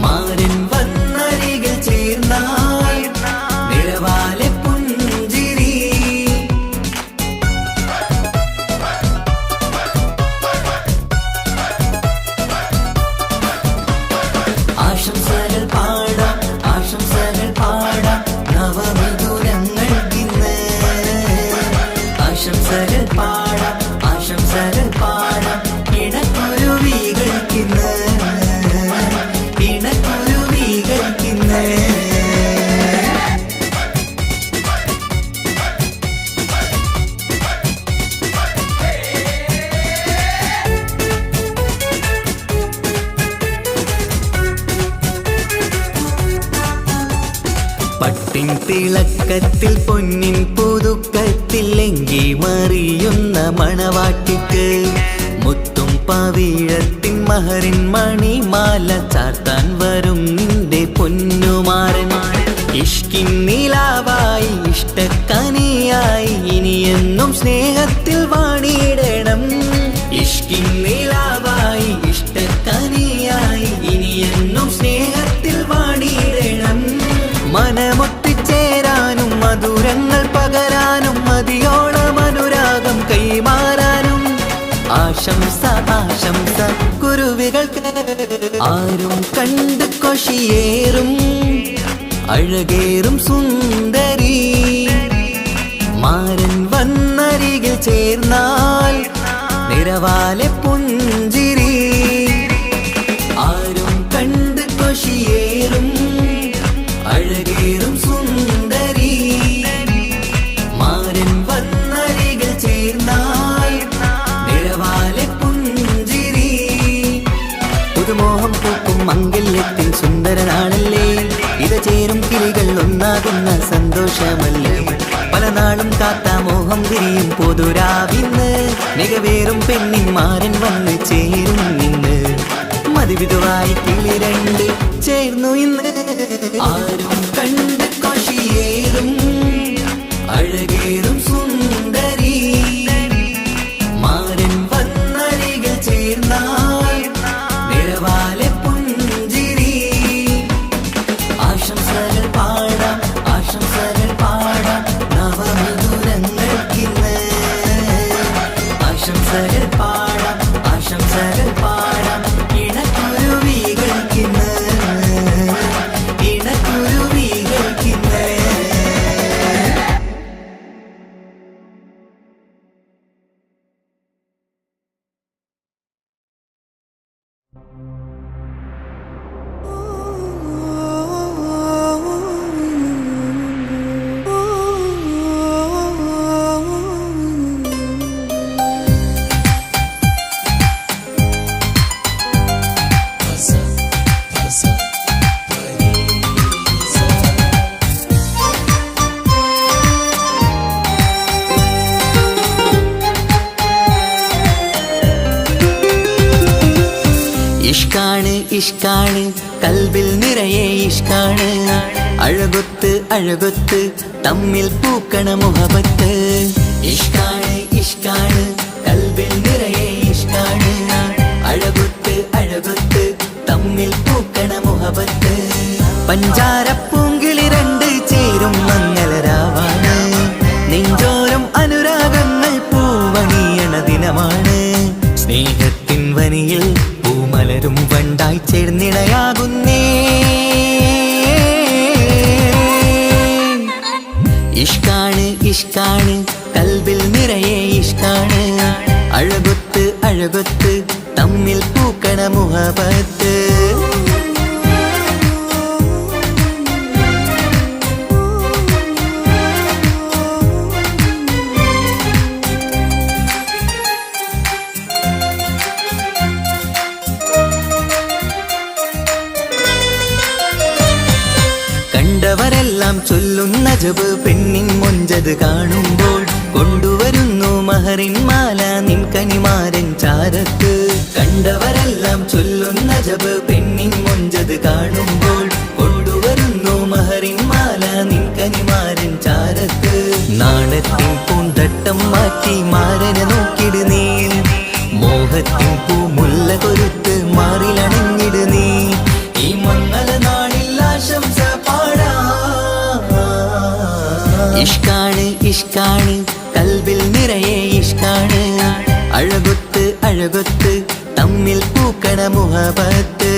മാരൻ വന്നരികിൽ ചേർന്നാൽ നിറവാലെ പുഞ്ചിരി ആശംസകൾ പാടാം ആശംസകൾ പാടാം നവമിഥുനങ്ങൾക്കിന്ന് ആശംസകൾ പാടാം ആശംസകൾ പാടാം ഇണക്കുരുവികൾക്കിന്ന് ഇണക്കുരുവികൾക്കിന്ന് പട്ടിൻ തിളക്കത്തിൽ പൊന്നിൻ പുതുക്കത്തിൽ എങ്കി മറിയുന്ന മണവാട്ടിക്ക് മുത്തും പവിഴത്തിൻ മഹറിൻ മണിമാല ചാർത്താൻ വരും നിന്റെ പൊന്നുമാരൻ ഇഷ്കിൻ നിലാവായി ഇഷ്ടക്കനിയായി ഇനിയെന്നും സ്നേഹത്തിൽ വാണിയിടണം ഇഷ്കിൻ നിലാവായി ഇഷ്ടക്കനിയായി ഇനിയെന്നും സ്നേഹത്തിൽ വാണിയിടണം മനമൊട്ടിച്ചേരാനും മധുരങ്ങൾ പകരാനും മതിയോളം അനുരാഗം കൈമാറാനും ആശംസ ആശംസ കുരുവികൾക്ക് ആരും കണ്ട് കൊഷിയേറും അഴകേറും സുന്ദരി മാരൻ വന്നരികിൽ ചേർന്നാൽ നിറവാലെ പുഞ്ചിരി ആരും കണ്ട് കൊഷിയേറും അഴകേറും സുന്ദരി മാരൻ വന്നരികിൽ ചേർന്നാൽ നിറവാലെ പുഞ്ചിരി പുതുമോഹം പൂക്കും മംഗല്യത്തിൻ സുന്ദരനാണല്ലേ ഇത ചേരും കിളികൾ ഒന്നാകുന്ന സന്തോഷമല്ലേ പല നാളും കാത്ത മോഹം വിരിയും പൊതുരാവിന്ന് മികവേറും പെണ്ണിൻ മാരൻ വന്ന് ചേരും ഇന്ന് മതിവിധുവായി കിളി രണ്ട് ചേർന്നു ഇന്ന് ആരും കണ്ട് കൊഷിയേറും അഴകേറും സുന്ദരി മാരൻ വന്നരികിൽ ചേർന്നാൽ നിറവാലെ ഇഷ്കാണ് ഇഷ്കാണ് കൽബിൽ നിറയെ ഇഷ്കാണ് അഴകൊത്ത് അഴകൊത്ത് തമ്മിൽ പൂക്കണ മുഹബത്ത് ഇഷ്കാണ് ഇഷ്കാണ് കൽബിൽ നിറയെ ഇഷ്കാണ് അഴകൊത്ത് അഴകൊത്ത് തമ്മിൽ പൂക്കണ മുഹബത്ത് പഞ്ചാരപ്പൂങ്കിളി രണ്ട് ചേരും മംഗളരാവാണ് നെഞ്ചോരം അനുരാഗങ്ങൾ പൂവണിയണ ദിനമാണ് സ്നേഹത്തിൻ വനിയിൽ പൂമലരും വണ്ടായി ചേർന്നിണയാകുന്നേ ഇഷ്കാണ് ഇഷ്കാണ് കൽബിൽ നിറയെ ഇഷ്കാണ് അഴകൊത്ത് അഴകൊത്ത് തമ്മിൽ പൂക്കണ മുഹബത്ത് കണ്ടവരെല്ലാം ചൊല്ലുന്ന ജബ് പെണ്ണിൻ മൊഞ്ചത് കാണുമ്പോൾ കൊണ്ടുവരുന്നു മഹറിൻ മാല നിൻ കനിമാരൻ ചാരത്ത് കണ്ടവരെല്ലാം ചൊല്ലുന്ന ജബ് പെണ്ണിൻ മൊഞ്ചത് കാണുമ്പോൾ കൊണ്ടുവരുന്നു മഹറിൻ മാല നിൻ കനിമാരൻ ചാരത്ത് നാണത്തിൻ പൂന്തട്ടം മാറ്റി മാരനെ നോക്കിട് നീ മോഹത്തിൻ പൂമുല്ല കൊരുത്ത് മാറിലണഞ്ഞിട് നീ ഈ മംഗള നാളിൽ ആശംസ ഇഷ്കാണ് ഇഷ്കാണ് കൽബിൽ നിറയെ ഇഷ്കാണ് അഴകൊത്ത് അഴകൊത്ത് തമ്മിൽ പൂക്കണ മുഹബത്ത്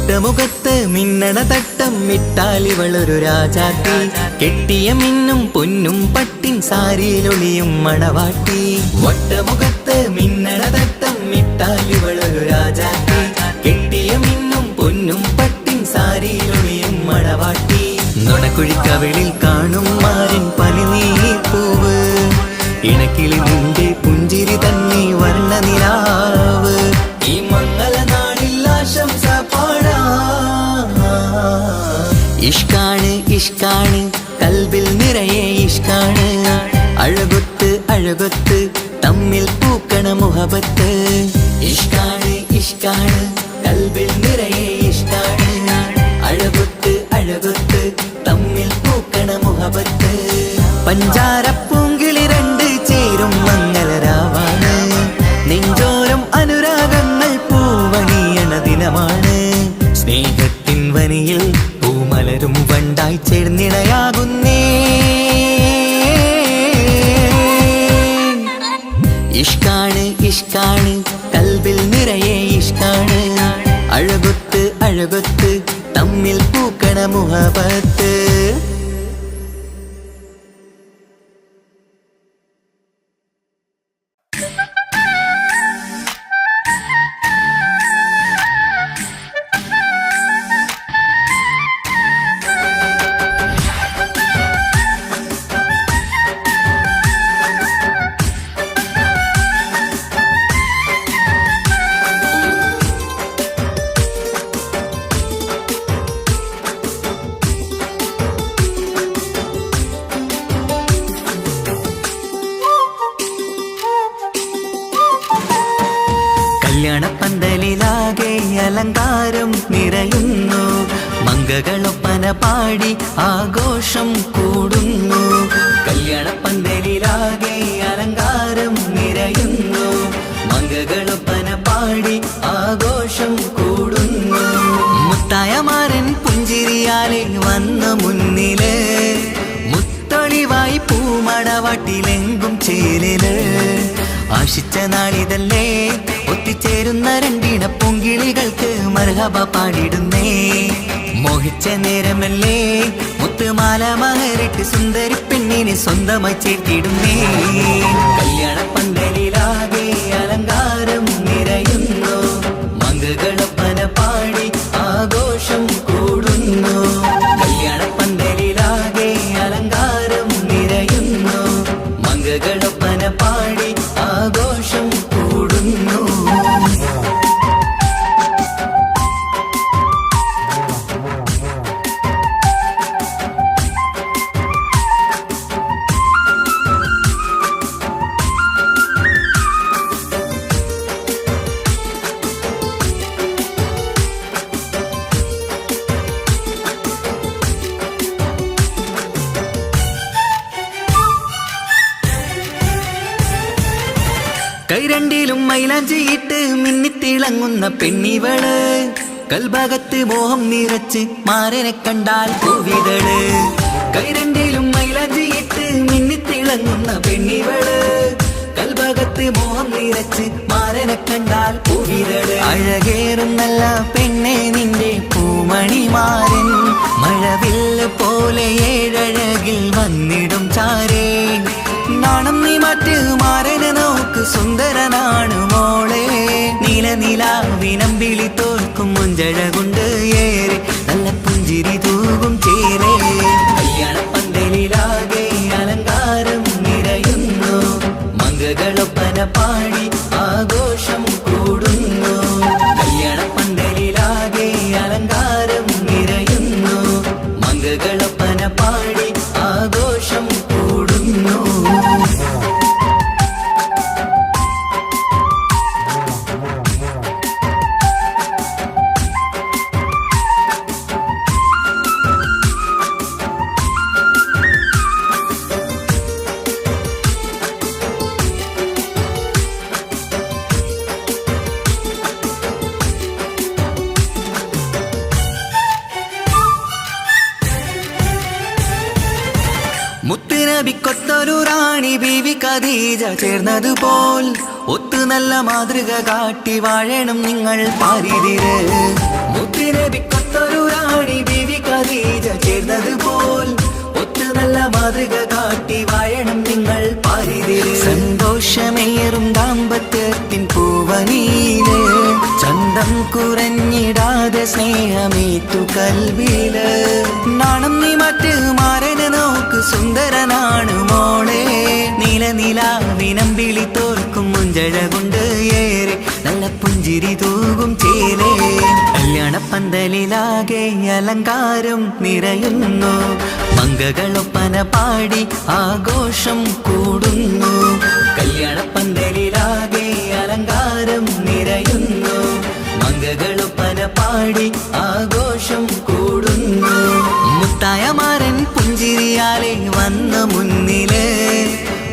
വട്ടമുഖത്ത് മിന്നണ തട്ടം മിട്ടാലിവളൊരു രാജാത്തി കെട്ടിയ മിന്നും പൊന്നും പട്ടിൻ സാരിയിലൊളിയും മണവാട്ടി വട്ടമുഖത്ത് മിന്നണ തട്ടം മിട്ടാലിവളൊരു രാജാത്തി കെട്ടിയ മിന്നും പൊന്നും പട്ടിൻ സാരിയിലൊളിയും മണവാട്ടി നുണക്കുഴിക്കവിളിൽ കാണും മാരൻ പനിനീ പൂവ് ഇണക്കിളി നിന്റെ പുഞ്ചിരി തന്നെ വർണ്ണനിലാവ് ഈ മംഗള നാളിൽ ആശംസ ഇഷ്കാണ് ഇഷ്കാണ് കൽബിൽ നിറയെ ഇഷ്കാണ് അഴകൊത്ത് അഴകൊത്ത് തമ്മിൽ പൂക്കണ മുഹബത്ത് ഇഷ്കാണ് ഇഷ്കാണ് കൽബിൽ നിറയെ ഇഷ്കാണ് അഴകൊത്ത് അഴകൊത്ത് തമ്മിൽ പൂക്കണ മുഹബത്ത് പഞ്ചാരപ്പൂങ്കിളി രണ്ട് ചേരും മംഗളരാവാണ് നെഞ്ചോരം അനുരാഗങ്ങൾ പൂവണിയണ ദിനമാണ് സ്നേഹത്തിൻ വനിയിൽ പൂമലരും വണ്ടായി ചേർന്നിണയാകുന്നേ ഇഷ്കാണ് ഇഷ്കാണ് കൽബിൽ നിറയെ ഇഷ്കാണ് അഴകൊത്ത് അഴകൊത്ത് തമ്മിൽ പൂക്കണ മുഹബത്ത് കല്യാണപ്പന്തലിലാകെ അലങ്കാരം നിറയുന്നു മംഗളൊപ്പന പാടി ആഘോഷം കൂടുന്നു കല്യാണപ്പന്തലിലാകെ അലങ്കാരം നിറയുന്നു മംഗളൊപ്പന പാടി ആഘോഷം കൂടുന്നു മുത്തായമാരൻ പുഞ്ചിരിയാലെ വന്ന മുന്നില് മുത്തൊളിവായി പൂമടവാട്ടിലെങ്കും ചേലില് ആശിച്ച നാളിതല്ലേ ഒത്തിച്ചേരുന്ന രണ്ടിണ പൂങ്കിളികൾക്ക് മർഹബ പാടിടുന്നേ. മോഹിച്ച നേരമല്ലേ മുത്തുമാല മഹരിട്ട് സുന്ദരി പെണ്ണിനെ സ്വന്തമായി ചേർത്തിടുന്നേ. കല്യാണ പന്തലിലാകെ അലങ്കാരം നിറയുന്നു, മംഗളപ്പന പാടി ആഘോഷം കൂടുന്നു. കല്യാണ പന്തലിലാകെ അലങ്കാരം നിറയുന്നു, മംഗളപ്പന പാടി ആഘോഷം കൂടുന്നു. കൈരണ്ടിലും മൈലാഞ്ചിയിട്ട് മിന്നിത്തിളങ്ങുന്ന പെണ്ണിവള്, കൽഭാഗത്ത് മോഹം നിറച്ച് മാരനെ കണ്ടാൽ പൂവിതള്. കൈരണ്ടിലും മൈലാഞ്ചിയിട്ട് മിന്നിത്തിളങ്ങുന്ന പെണ്ണിവള്, കൽഭാഗത്ത് മോഹം നിറച്ച് മാരനെ കണ്ടാൽ പൂവിതള്. അഴകേറും നല്ല പെണ്ണെ നിന്റെ പൂമണിമാരൻ, മഴവില്ല് പോലെ ഏഴഴകിൽ വന്നിടും ചാരേ. നാണം നീ മറ്റ് മാരനെ നോക്ക്, സുന്ദരനാണ് മോളെ. നീലനിലാവിനമ്പിളി തോൽക്കും മുഞ്ചഴകൊണ്ട് ഏറെ, നല്ല പുഞ്ചിരി തൂകും ചേരേ. കല്യാണ പന്തലിലാകെ അലങ്കാരം നിറയുന്നു, മംഗളപ്പന പാടി ആഘോഷം കൂടുന്നു. കല്യാണ പന്തലിലാകെ അലങ്കാരം നിറയുന്നു, മംഗളപ്പന പാടി ആഘോഷം കൂടുന്നു. മുത്തുനബിക്കൊത്തൊരു റാണി ബീവി ഖദീജ ചേർന്നതുപോൽ, ഒത്തു നല്ല മാതൃക കാട്ടി വാഴണം നിങ്ങൾ പാരിതിര്. മുത്തുനബിക്കൊത്തൊരു റാണി ബീവി ഖദീജ ചേർന്നതുപോൽ, ഒത്തു നല്ല മാതൃക കാട്ടി വാഴണം നിങ്ങൾ പാരിതിര്. സന്തോഷമേറും ദാമ്പത്യത്തിൻ പൂവനീല്, ചന്തം കുറഞ്ഞിടാതെ സ്നേഹമേറ്റു കൽവില്. നാണം നീ മറ്റ് മാരനെ നോക്ക്, സുന്ദരനാണ് മോളെ. നീലനിലാവിനമ്പിളി തോൽക്കും മുഞ്ചഴകൊണ്ട് ഏറെ, നല്ല പുഞ്ചിരി തൂകും ചേലേ. കല്യാണ പന്തലിലാകെ അലങ്കാരം നിറയുന്നു, മംഗളപ്പന പാടി ആഘോഷം കൂടുന്നു. കല്യാണ പന്തലിലാകെ അലങ്കാരം നിറയുന്നു, മംഗളപ്പന പാടി ആഘോഷം കൂടുന്നു. മുത്തായമാരൻ പുഞ്ചിരിയാലെ വന്ന മുന്നില്,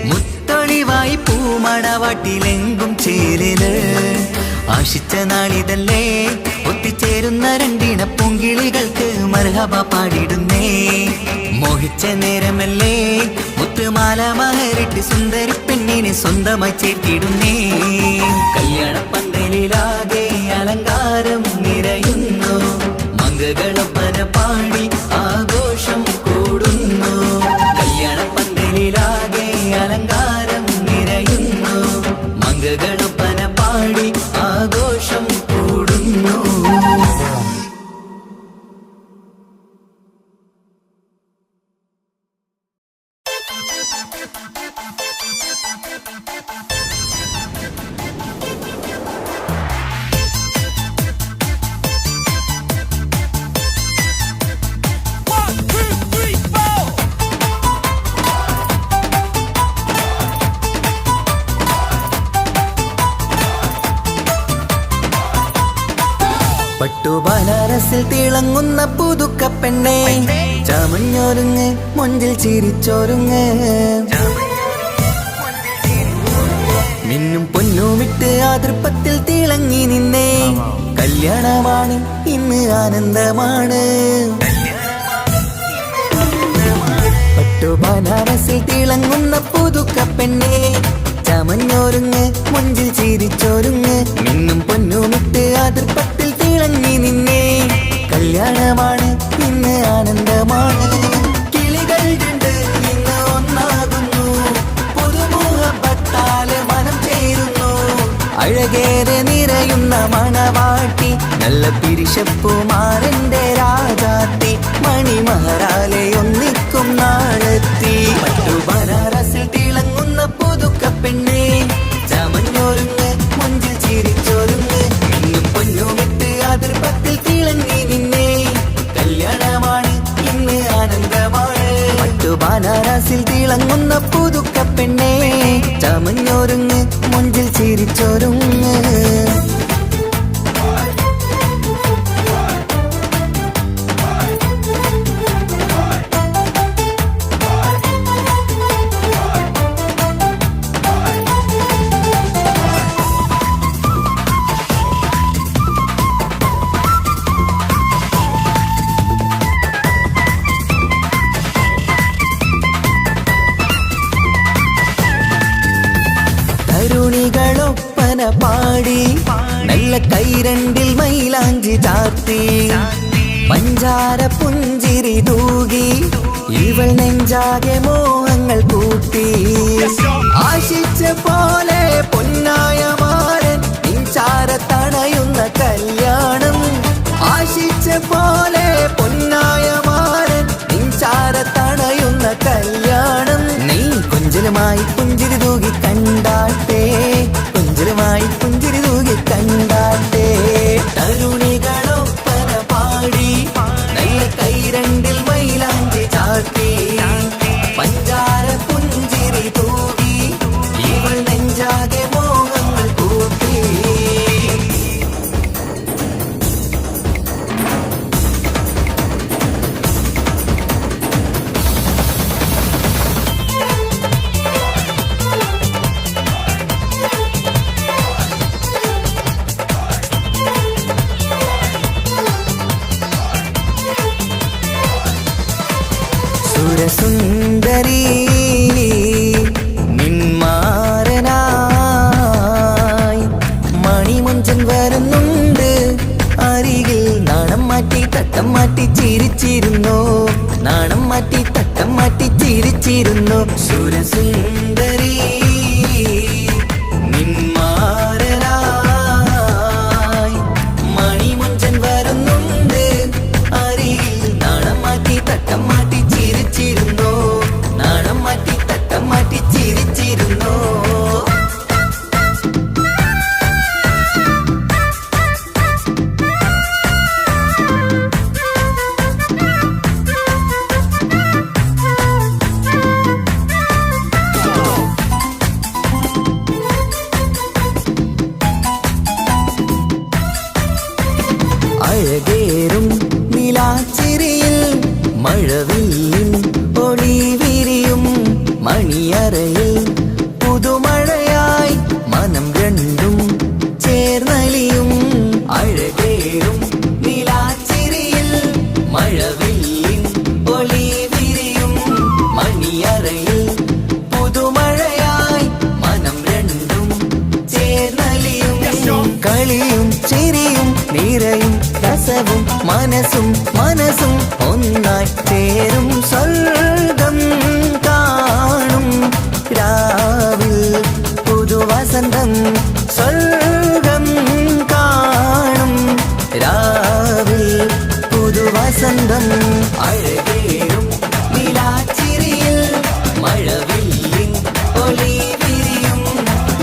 മുത്തൊളിവായി പൂമണവാട്ടിലെങ്കും ചേലില്. ആശിച്ച നാളിതല്ലേ ഒത്തിച്ചേരുന്ന രണ്ടിണ പൂങ്കിളികൾക്ക് മർഹബ പാടിടുന്നേ. മോഹിച്ച നേരമല്ലേ മുത്തുമാല മഹരിട്ട് സുന്ദരി പെണ്ണിനെ സ്വന്തമായി ചേർത്തിടുന്നേ. കല്യാണ പന്തലിലാകെ അലങ്കാരം നിറയുന്നു, മംഗളപ്പന പാടി ആഘോഷം കൂടുന്നു. കല്യാണ പന്തലിലാകെ അലങ്കാരം നിറയുന്നു, മംഗളപ്പന പാടി ആഘോഷം കൂടുന്നു. പട്ടുബനാറസിൽ തിളങ്ങുന്ന പുതുക്ക പെണ്ണെ, ചമഞ്ഞൊരുങ്ങ് മുഞ്ചിൽ ചിരിച്ചൊരുങ്ങ്. മിന്നും പൊന്നുമിട്ട് ആതൃപ്പത്തിൽ തിളങ്ങി നിന്നേ. കല്യാണമാണ് ഇന്ന് ആനന്ദമാണ്. പട്ടുബനാറസിൽ തിളങ്ങുന്ന പുതുക്ക പെണ്ണെ, ചമഞ്ഞൊരുങ്ങ് മുഞ്ചിൽ ചിരിച്ചൊരുങ്ങ് മിന്നും പൊന്നുമിട്ട് അതിർപ്പത്തിൽ തിളങ്ങി നിന്നേ കല്യാണമാണ് ഇന്ന് ആനന്ദമാണ് കിളികൾ രണ്ട് ഇന്ന് ഒന്നാകുന്നു പുതുമുഖത്താല് മനം ചേരുന്നു അഴകേറെ നിറയുന്ന മണവാട്ടി നല്ല പിരിശപ്പുമാരന്റെ രാജാത്തി മണിമഹറാലെ ഒന്നിക്കും നാളെത്തി പട്ടു ബനാറസിൽ തിളങ്ങുന്ന പുതുക്ക പെണ്ണേ ചമഞ്ഞൊരുങ്ങ് മുഞ്ചിൽ ചിരിച്ചൊരുങ്ങ് മിന്നും പൊന്നുമിട്ട് അതിർപ്പത്തിൽ തിളങ്ങി നിന്നേ കല്യാണമാണ് ഇന്ന് ആനന്ദമാണ് പട്ടു ബനാറസിൽ തിളങ്ങുന്ന പുതുക്ക പെണ്ണേ ചമഞ്ഞൊരുങ്ങ് മുഞ്ചിൽ ചിരിച്ചൊരുങ്ങ് തരുണികളൊപ്പന പാടി നല്ല കൈരണ്ടിൽ മൈലാഞ്ചി ചാർത്തി പഞ്ചാര പുഞ്ചിരി തൂകി ഇവൾ നെഞ്ചാകെ മോഹങ്ങൾ കൂട്ടി ആശിച്ച പോലെ പൊന്നായ മാരൻ നിഞ്ചാര തണയുന്ന കല്യാണം ആശിച്ച പോലെ പൊന്നായ മാരൻ നിഞ്ചാര തണയുന്ന കല്യാണം നീ കൊഞ്ചലുമായി പുഞ്ചിരി തൂകി കണ്ടാട്ടെ കൊഞ്ചലുമായി പുഞ്ചിരി തൂകി കണ്ടാട്ടെ തരുണികളൊപ്പന പാടി നല്ല കൈരണ്ടിൽ മൈലാഞ്ചി ചാർത്തി പഞ്ചാര പുഞ്ചിരി തൂകി ഇവൾ നെഞ്ചാകെ മോഹങ്ങൾ കൂട്ടി സുരസുന്ദരി നിന്മാരനായി മണിമുഞ്ചൻ വരുന്നുണ്ട് അരികിൽ നാണം മാറ്റി തട്ടം മാറ്റി ചിരിച്ചിരുന്നു നാണം മാറ്റി തട്ടം മാറ്റി ചിരിച്ചിരുന്നു സുരസുന്ദരി നിന്മാരനായി മണിമുഞ്ചൻ വരുന്നുണ്ട് അരികിൽ നാണം മാറ്റി തട്ടം മാറ്റി ചിരിച്ചിരുന്നു നാണം മാറ്റി തട്ടം മാറ്റി ചിരിച്ചിരുന്നു അഴകേറും നിലാച്ചിരിയിൽ മഴവില്ലിൻ ഒളി വിരിയും മണിയറയിൽ പുതുമഴയായി മനം രണ്ടും ചേർന്നലിയും അഴകേറും നിലാച്ചിരിയിൽ മഴവില്ലിൻ ഒളി വിരിയും മണിയറയിൽ പുതുമഴയായി മനം രണ്ടും ചേർന്നലിയും കളിയും ചിരിയും നിറയും രസവും മനസ്സും മനസ്സും ഒന്നായി ചേരും സ്വർഗം കാണും രാവിൽ പുതുവസന്തം സ്വർഗം കാണും രാവിൽ പുതുവസന്തം അഴകേറും നിലാച്ചിരിയിൽ മഴവില്ലിൻ ഒളി വിരിയും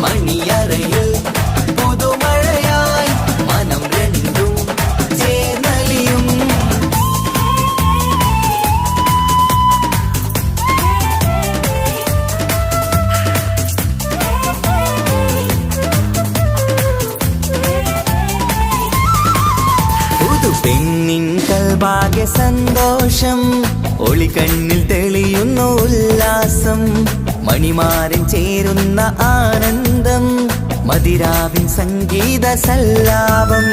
മണിയറയിൽ പുതുമഴയായി മനം രണ്ടും ചേർന്നലിയും പെണ്ണിൻ കൽഭാഗ്യ സന്തോഷം ഒളിക്കണ്ണിൽ തെളിയുന്നു ഉല്ലാസം മണിമാരൻ ചേരുന്ന ആനന്ദം മതിരാവിൻ സംഗീത സല്ലാപം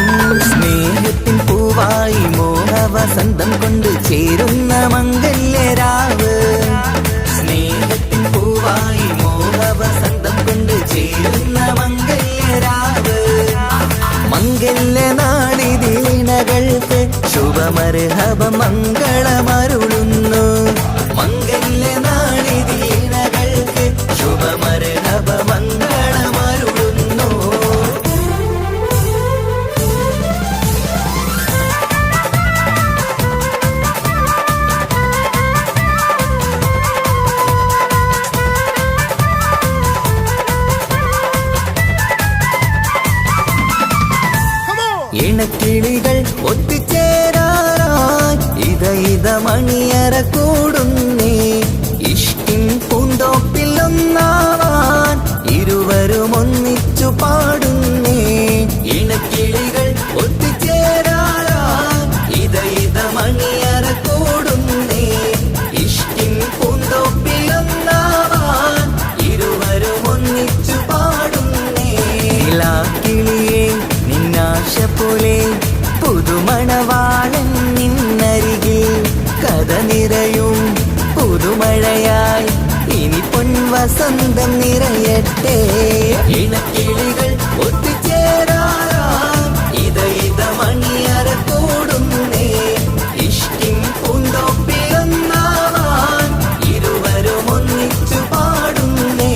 സ്നേഹത്തിൻ പൂവായി മോഹവസന്തം കൊണ്ട് ചേരുന്ന മംഗല്യരാവ് സ്നേഹത്തിൻ പൂവായി മോഹവസന്തം കൊണ്ട് ചേരുന്ന മംഗല്യരാവ്. മംഗല്യനാളിതിണകൾക്ക് ശുഭമർഹബ മംഗളമരുളുന്നു. മംഗല്യനാളിതിണകൾക്ക് ശുഭമർഹബ മംഗളമരുളുന്നു. ഇണക്കിളികൾ ഒത്തുചേരാറായി ഇത മണിയറ കൂടുന്നേ. ഇഷ്ടിൻ പൂന്തോപ്പിൽ ഒന്നാവാൻ ഇരുവരും ഒന്നിച്ചു പാടുന്നേ. ഇണക്കിളികൾ ഒത്തുചേരാറായി ഇത മണിയറ കൂടുന്നേ. ഇഷ്ടിൻ പൂന്തോപ്പിൽ ഒന്നാവാൻ ഇരുവരും ഒന്നിച്ചു പാടുന്നേ. കിളിയേ നിന്നാശ പോലെ പുതുമണവാളൻ നിന്നരികിൽ കഥ നിറയും പുതുമഴയായി ഇനി പൊൻവസന്തം നിറയട്ടെ. ഇണക്കിളികൾ ഒത്തുചേരാറായി ഇത മണിയറ കൂടുന്നേ. ഇഷ്ടിൻ പൂന്തോപ്പിലൊന്നാവാൻ ഇരുവരും ഒന്നിച്ചു പാടുന്നേ.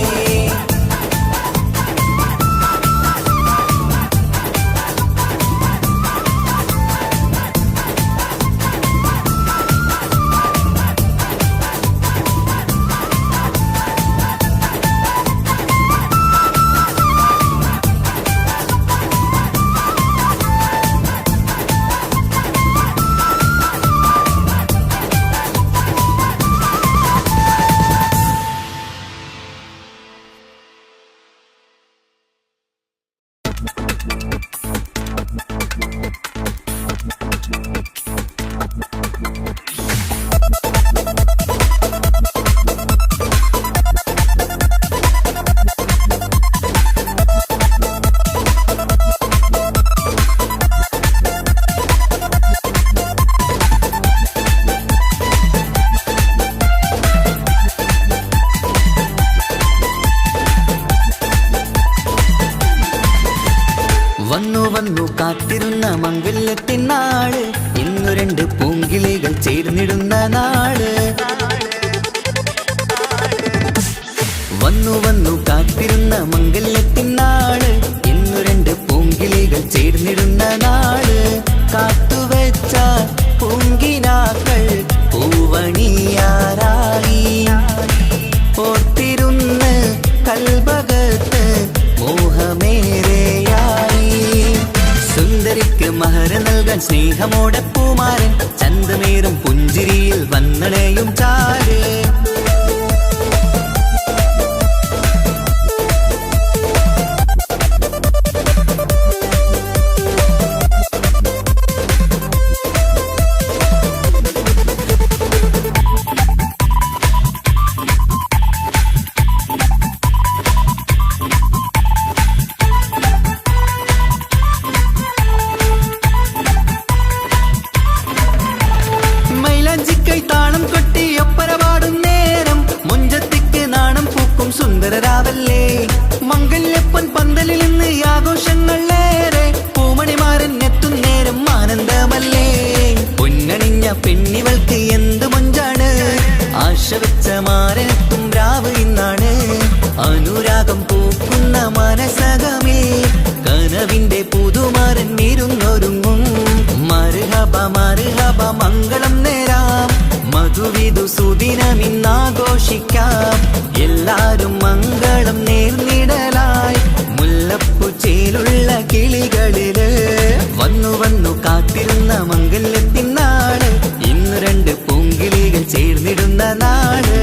വന്നു കാത്തിരുന്ന മംഗല്യത്തിൻ നാള്. ഇന്നു രണ്ട് പൂങ്കിളികൾ ചേർന്നിടുന്ന നാള്. വന്നു കാത്തിരുന്ന മംഗല്യത്തിൻ നാള്. ഇന്നു രണ്ട് പൂങ്കിളികൾ ചേർന്നിടുന്ന നാള്. കാത്തുവെച്ച പൂങ്കിനാക്കൾ പൂവണിയാറായി. ഓർത്തിരുന്ന് കൽബകത്ത് മോഹമേറെയായി. സുന്ദരിക്ക് മഹർ നൽകാൻ സ്നേഹമോടെ പൂമാരൻ ചന്തമേറും പുഞ്ചിരിയിൽ വന്നണയും ചാര്. സുന്ദരരാവല്ലേ മംഗല്യപ്പൻ പന്തലിൽ നിന്ന് ആഘോഷങ്ങളേറെ. പൂമണിമാരൻ എത്തുന്നേരം ആനന്ദമല്ലേ. പൊന്നണിഞ്ഞ പെണ്ണിവൾക്ക് എന്ത് മൊഞ്ചാണ്. ആശ വെച്ച മാരനെത്തും രാവ് ഇന്നാണ്. അനുരാഗം പൂക്കുന്ന മനസകമേ കനവിന്റെ പുതുമാരൻ ഇരുന്നൊരുങ്ങും. മർഹബ മർഹബ മംഗളം നേരാം. മധുവിധു സുദിനമിന്നാഘോഷിക്കാം. എല്ലാരും മംഗളം നേർന്നിടലായി മുല്ലപ്പൂച്ചേലുള്ള കിളികളില്. വന്നു കാത്തിരുന്ന മംഗല്യത്തിൻ നാള്. ഇന്ന് രണ്ട് പൂങ്കിളികൾ ചേർന്നിടുന്ന നാള്.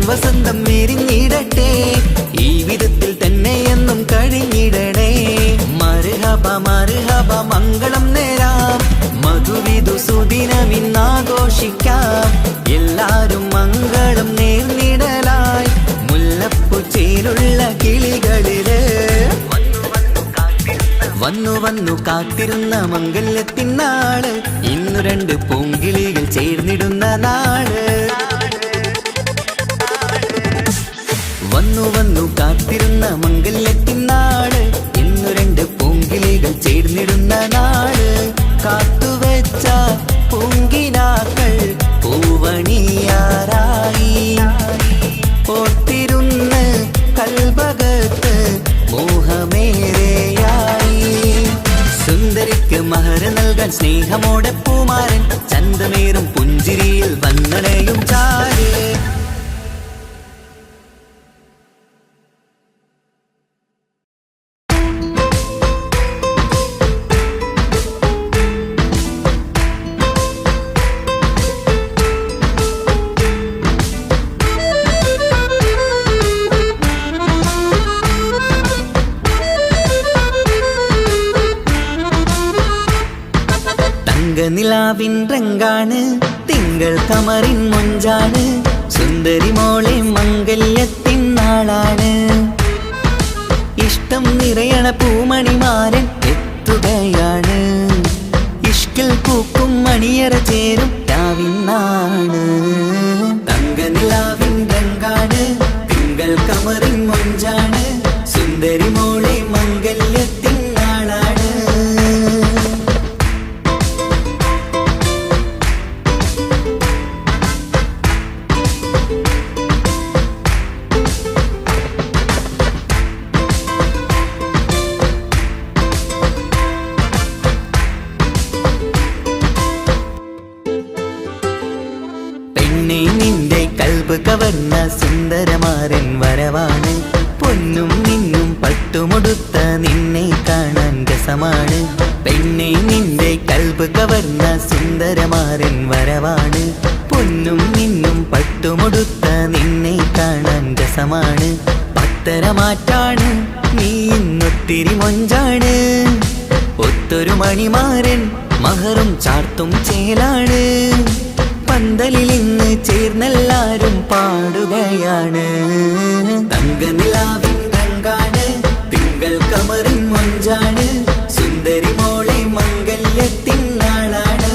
വസന്തം വിരിഞ്ഞിടട്ടെ, ഈ വിധത്തിൽ തന്നെ എന്നും കഴിഞ്ഞിടണേ. മർഹബ മർഹബ മംഗളം നേരാം, മധുവിധു സുദിനമിന്നാഘോഷിക്കാം. എല്ലാരും മംഗളം നേർന്നിടലായി മുല്ലപ്പൂച്ചേലുള്ള കിളികളില് വന്നു വന്നു കാത്തിരുന്ന മംഗല്യത്തിനാള്, ഇന്നു രണ്ട് പൂങ്കിളികൾ ചേർന്നിടുന്ന നാള്. വന്നു വന്നു കാത്തിരുന്ന മംഗല്യത്തിനാള്, ഇന്നു രണ്ട് പൂങ്കിളികൾ ചേർന്നിടുന്ന നാള്. കാത്തുവെച്ച പൂങ്കിനാക്കൾ പൂവണിയാറായി, ഓർത്തിരുന്ന് കൽബകത്ത് മോഹമേറെയായി. സുന്ദരിക്ക് മഹർ നൽകാൻ സ്നേഹമോടെ പൂമാരൻ, ചന്തമേറും പുഞ്ചിരിയിൽ വന്നണയും ചാര്. നിലാവിൻ രംഗാണ്, തിങ്കൾ കമറിൻ മൊഞ്ചാണ്, സുന്ദരി മോളെ മംഗല്യത്തിൻ നാളാണ്. ഇഷ്ടം നിറയണ പൂമണിമാരൻ എത്തുകയാണ്, ഇഷ്കിൽ പൂക്കും മണിയറ ചേരും രാവിനാണ്. തങ്കനിലാവിൻ രംഗാണ്, തിങ്കൾ കമറിൻ മൊഞ്ചാണ്, സുന്ദരി മോളെ മംഗല്യത്തിൻ നാളാണ്. നിന്റെ കൽബ് കവർന്ന സുന്ദരമാരൻ വരവാണ്, പൊന്നും മിന്നും പട്ടുമുടുത്ത നിന്നെ കാണാൻ രസമാണ്. പെണ്ണെ നിന്റെ കൽബ് കവർന്ന സുന്ദരമാരൻ വരവാണ്, പൊന്നും മിന്നും പട്ടുമുടുത്ത നിന്നെ കാണാൻ രസമാണ്. പത്തരമാറ്റാണ് നീ ഇന്നൊത്തിരി മൊഞ്ചാണ്, ഒത്തൊരു മണിമാരൻ മഹറും ചാർത്തും ചേലാണ്. പന്തലിൽ ഇന്ന് ചേർന്നെല്ലാരും പാടുകയാണ്, തങ്കനിലാവിൻ രംഗാണ്, തിങ്കൾ കമറിൻ മൊഞ്ചാണ്, സുന്ദരി മോളെ മംഗല്യത്തിൻ നാളാണ്.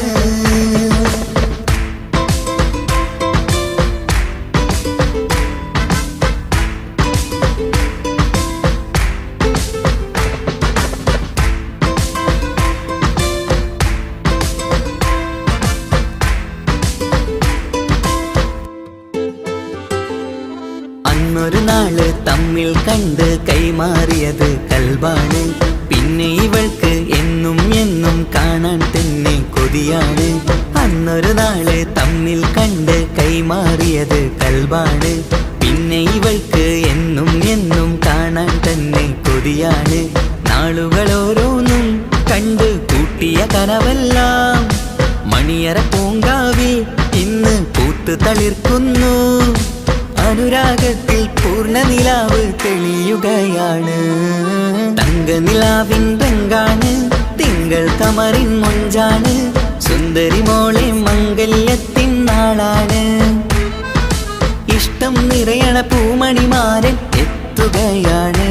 അന്നൊരു നാള് തമ്മിൽ കണ്ട് കൈമാറിയത് കൽബാണ്, പിന്നെ ഇവൾക്ക് എന്നും എന്നും കാണാൻ തന്നെ കൊതിയാണ്. അന്നൊരു നാള് തമ്മിൽ കണ്ട് കൈമാറിയത് കൽബാണ്, പിന്നെ ഇവൾക്ക് എന്നും എന്നും കാണാൻ തന്നെ കൊതിയാണ്. നാളുകൾ ഓരോന്നും കണ്ട് കൂട്ടിയ കനവെല്ലാം മണിയറ പൂങ്കാവിൽ ഇന്ന് പൂത്തു തളിർക്കുന്നു. അനുരാഗത്തിൽ പൂർണ്ണ നിലാവ് തെളിയുകയാണ്, തങ്കനിലാവിൻ രംഗാണ്, തിങ്കൾ കമറിൻ മൊഞ്ചാണ്, സുന്ദരി മോളെ മംഗല്യത്തിൻ നാളാണ്. ഇഷ്ടം നിറയണ പൂമണിമാരൻ എത്തുകയാണ്,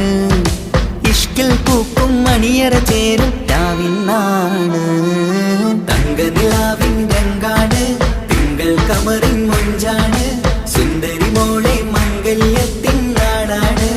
ഇഷ്കിൽ പൂക്കും മണിയറ ചേരും രാവിനാണ്. തങ്കനിലാവിൻ രംഗാണ്, തിങ്കൾ കമറിൻ മൊഞ്ചാണ്, സുന്ദരി മോളെ മംഗല്യത്തിൻ നാളാണ്.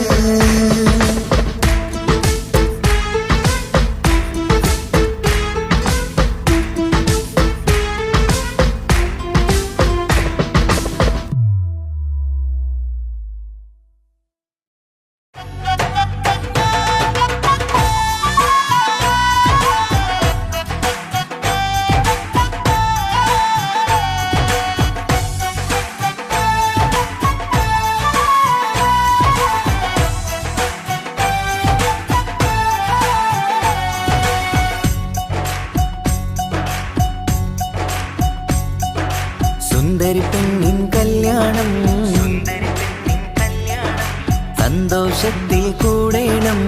സന്തോഷത്തിൽ കൂടേണം.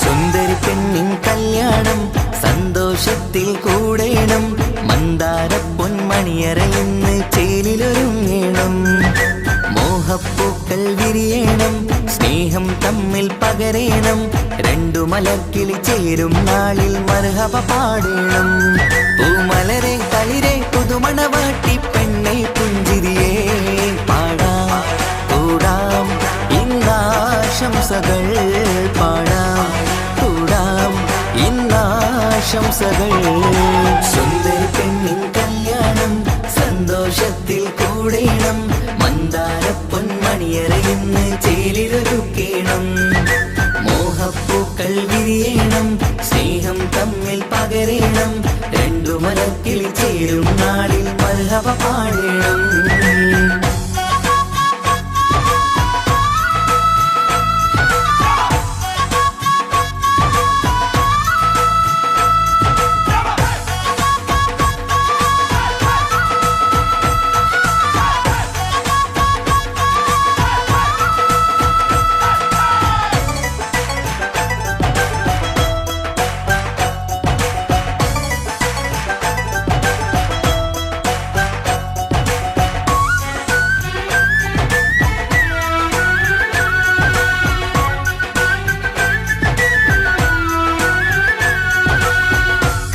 സുന്ദരി പെണ്ണിൻ കല്യാണം സന്തോഷത്തിൽ കൂടേണം. മന്ദാര പൊന്മണിയറയിന്ന് ചേലിലൊരുങ്ങണം. മോഹപ്പൂക്കൾ വിരിയണം, സ്നേഹം തമ്മിൽ പകരേണം. രണ്ടു മലർക്കിളി ചേരും നാളിൽ മർഹബ പാടേണം. പൂമലരെ തളിരെ പുതുമണവാട്ടി പെണ്ണെ പുഞ്ചിരിയേ പാടാം കൂടാം ഇന്നാശംസകൾ പാടാം കൂടാം ഇന്നാശംസകൾ. സുന്ദരി പെണ്ണിൻ കല്യാണം സന്തോഷത്തിൽ കൂടേണം. മന്ദാര പൊന്മണിയറയിന്ന് ചേലിലൊരുക്കേണം. മോഹപ്പൂക്കൾ വിരിയണം, സ്നേഹം തമ്മിൽ പകരേണം. രണ്ടു മലക്കിളി ചേരും നാളിൽ മർഹബ പാടേണം.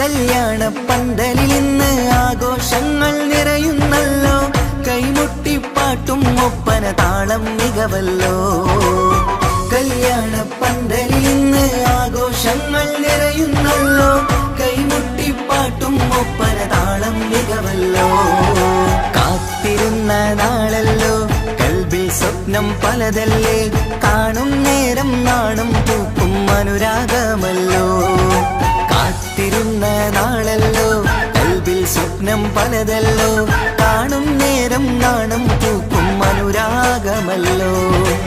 കല്യാണ പന്തലിൽ ഇന്ന് ആഘോഷങ്ങൾ നിറയുന്നല്ലോ. കൈമുട്ടിപ്പാട്ടും ഒപ്പന താളം മികവല്ലോ. കല്യാണ പന്തലിൽ ഇന്ന് ആഘോഷങ്ങൾ നിറയുന്നല്ലോ. കൈമുട്ടിപ്പാട്ടും ഒപ്പന താളം മികവല്ലോ. കാത്തിരുന്ന നാളല്ലോ, കൽബിൽ സ്വപ്നം പലതല്ലേ. കാണും നേരം നാണം പൂക്കും അനുരാഗമല്ലോ. കാത്തിരുന്ന നാളല്ലോ, കൽബിൽ സ്വപ്നം പലതല്ലോ. കാണും നേരം നാണം പൂക്കും അനുരാഗമല്ലോ.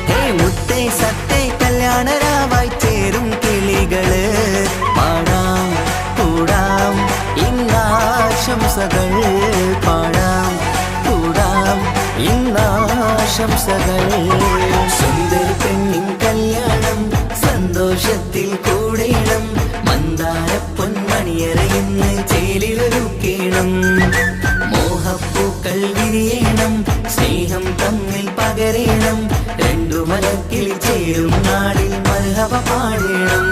ഹേ മുത്തേ സത്തേ കല്യാണരാവായി ചേരും കിളികള് പാടാം കൂടാം ഇന്നാശംസകൾ പാടാം കൂടാം ഇന്നാശംസകൾ. സുന്ദരി പെണ്ണിൻ കല്യാണം സന്തോഷത്തിൽ കൂടേണം. മന്ദാര പൊന്മണിയറയിന്ന് ചേലിലൊരുക്കേണം. മോഹപ്പൂക്കൾ വിരിയണം, സ്നേഹം തമ്മിൽ പകരേണം. രണ്ടു മലക്കിളി ചേരും നാളിൽ മർഹബ പാടേണം.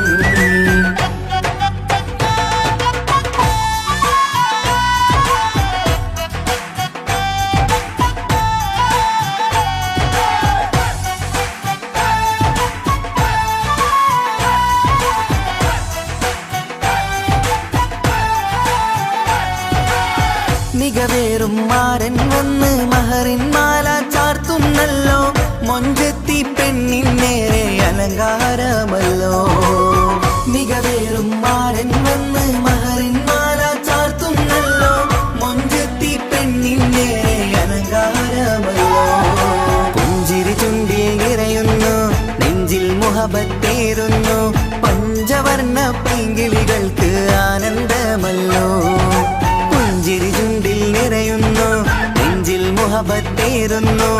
മികവേറും മാരൻ വന്ന് മഹറിൻ മാല ചാർത്തുന്നല്ലോ. മൊഞ്ചെത്തി പെണ്ണിൻ നേരെ അലങ്കാരമല്ലോ. മികവേറും മാരൻ വന്ന് മഹറിൻ മാല ചാർത്തുന്നല്ലോ. മൊഞ്ചെത്തി പെണ്ണിൻ നേരെ അലങ്കാരമല്ലോ. പുഞ്ചിരി ചുണ്ടിൽ നിറയുന്നു, നെഞ്ചിൽ മുഹബത്തേറുന്നു. പഞ്ചവർണ്ണ പൈങ്കിളികൾക്ക് ആനന്ദമല്ലോ. പുഞ്ചിരി ചുണ്ടിൽ നിറയുന്നു, നെഞ്ചിൽ മുഹബത്തേറുന്നു.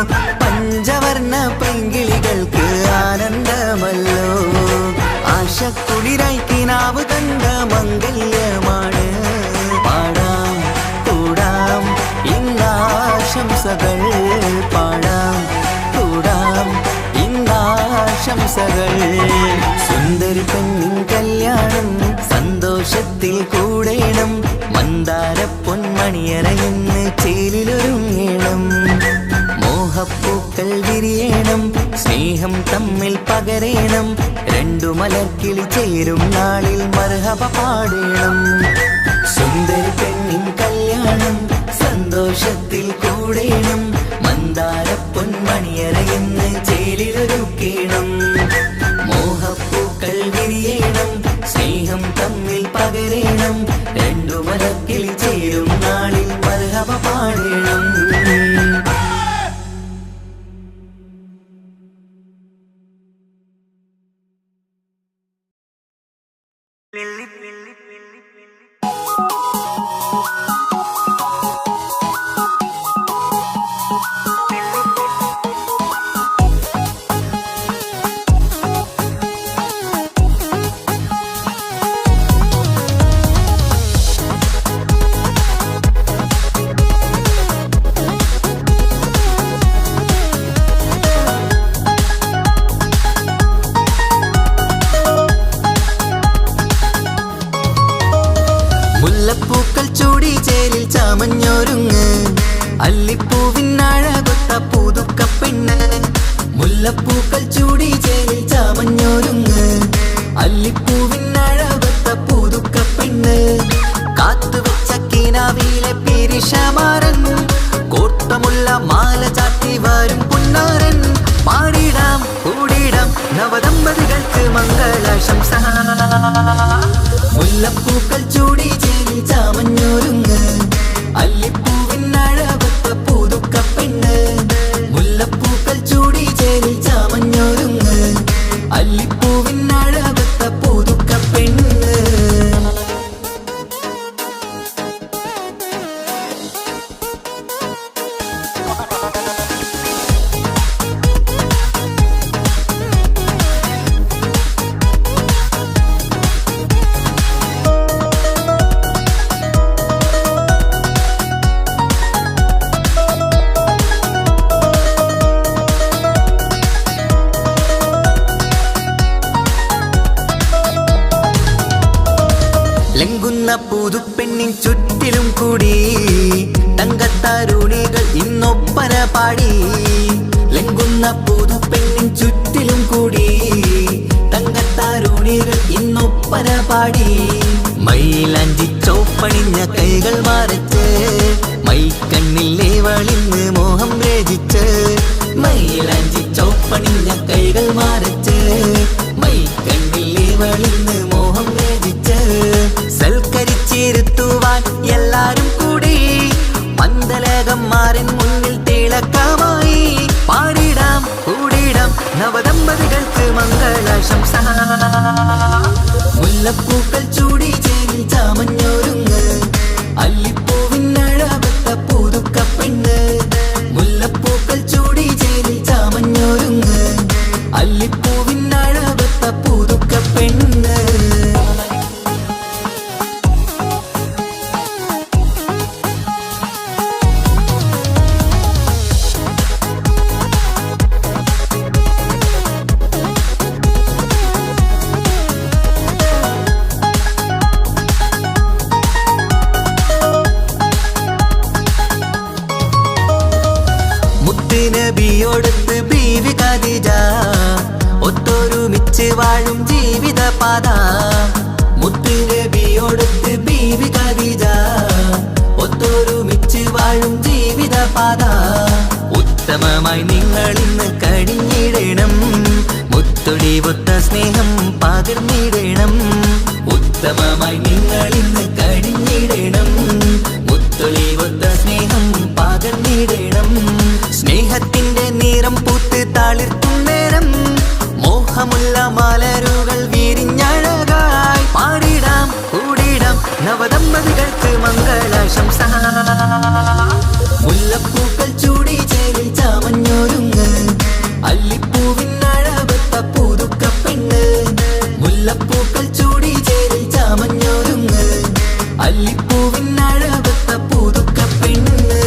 പഞ്ചവർണ്ണ പൈങ്കിളികൾക്ക് ആനന്ദമല്ലോ. ആശക്കുളിരായി കിനാവ് കണ്ട മംഗല്യമാണ്. പാടാം കൂടാം ഇന്നാശംസകൾ പാടാം കൂടാം ഇന്നാശംസകൾ. സുന്ദരി പെണ്ണിൻ കല്യാണം സന്തോഷത്തിൽ കൂടേണം. മന്ദാര പൊന്മണിയറയിന്ന് ചേലിലൊരുങ്ങണം. മോഹപ്പൂക്കൾ വിരിയണം, സ്നേഹം തമ്മിൽ പകരേണം. രണ്ടു മലർക്കിളി ചേരും നാളിൽ മർഹബ പാടേണം. സുന്ദരി പെണ്ണിൻ കല്യാണം സന്തോഷത്തിൽ കൂടേണം. മന്ദാര പൊന്മണിയറയിന്ന് ചേലിലൊരുക്കേണം. മോഹപ്പൂക്കൾ വിരിയണം, സ്നേഹം തമ്മിൽ പകരേണം. രണ്ടു മലക്കിളി ചേരും നാളിൽ മർഹബ പാടേണം. അല്ലിപ്പൂവിനഴകൊത്ത പുതുക്കപ്പെണ്ണ് മുല്ലപ്പൂക്കൾ ചൂടി ചേലിൽ ചാമഞ്ഞൊരുങ്ങ് അല്ലിപ്പൂവിനഴകൊത്ത പുതുക്കപ്പെണ്ണ് കാത്തുവെച്ച കിനാവിലെ പിരിശമാരൻ കോട്ടമുള്ള മാല ചാത്തി വരും പുന്നാരൻ പാടിടാം കൂടിടാം നവദമ്പതികൾക്ക് മംഗളാശംസ മുല്ലപ്പൂക്കൾ ചൂടി ചേലിൽ ചാമഞ്ഞൊരുങ്ങ് അല്ലിപ്പൂവിനഴകൊത്ത പുതുക്കപ്പെണ്ണ് മുല്ലപ്പൂക്കൾ ചൂടി ചേലിൽ ചാമഞ്ഞൊരുങ്ങ് അല്ലിപ്പൂവിനഴകൊത്ത പുതുക്കപ്പെണ്ണ് ലംഘുന്ന പുതുപ്പെണ്ണിൻ ചുറ്റിലും കൂടി തങ്കത്താരുണികൾ ഇന്നൊപ്പന പാടി ലംഘുന്ന പുതുപ്പെണ്ണിൻ ചുറ്റിലും കൂടി തങ്കത്താരുണികൾ ഇന്നൊപ്പന പാടി മൈലാഞ്ചി ചോപ്പണിഞ്ഞ കൈകൾ മറച്ച് മൈക്കണ്ണിലെ വളിന്ന് മോഹം രചിച്ച് മൈലാഞ്ചി ചോപ്പണിഞ്ഞ കൈകൾ മറച്ച് മൈക്കണ്ണിലെ വളിന്ന് മോഹം രചിച്ച് സൽക്കരിച്ചിരുത്തുവാൻ എല്ലാരും കൂടി പന്തലകന്മാരൻ മുന്നിൽ തിളക്കമായി പാടിടാം കൂടിടാം നവദമ്പതികൾക്ക് മംഗളാശംസ മുല്ലപ്പൂക്കൾ ചൂടി ചേലിൽ ചാമഞ്ഞൊരുങ്ങ് അല്ലിപ്പൂവിനഴകൊത്ത പുതുക്കപ്പെണ്ണ് മുല്ലപ്പൂക്കൾ ചൂടി ചേലിൽ ചാമഞ്ഞൊരുങ്ങ് അല്ലിപ്പൂവിനഴകൊത്ത പുതുക്കപ്പെണ്ണ് നബിയോടൊത്ത് ബീവി ഖദീജ ഒത്തൊരുമിച്ച് വാഴും ജീവിതപാത മുത്ത് നബിയോടൊത്ത് ബീവി ഖദീജ ഒത്തൊരുമിച്ച് വാഴും ജീവിതപാത ഉത്തമമായി നിങ്ങൾ ഇന്ന് കഴിഞ്ഞിടണം മുത്തൊടിവൊത്ത സ്നേഹം പകർന്നിടണം ഉത്തമമായി നിങ്ങൾ ഇന്ന് കഴിഞ്ഞിടണം മുത്തൊളിവൊത്ത സ്നേഹം പകർന്നിടണം സ്നേഹത്തിന്റെ നിറം പൂത്ത് താളിർത്തും നേരം മോഹമുള്ള മലരുകൾ വിരിഞ്ഞഴകായി പാടിടാം കൂടിടാം നവദമ്പതികൾക്ക് മംഗളാശംസ മുല്ലപ്പൂക്കൾ ചൂടി ചേലിൽ ചാമഞ്ഞൊരുങ്ങ് അല്ലിപ്പൂവിനഴകൊത്ത പുതുക്കപ്പെണ്ണ് മുല്ലപ്പൂക്കൾ ചൂടി ചേലിൽ ചാമഞ്ഞൊരുങ്ങ് അല്ലിപ്പൂവിനഴകൊത്ത പുതുക്കപ്പെണ്ണ്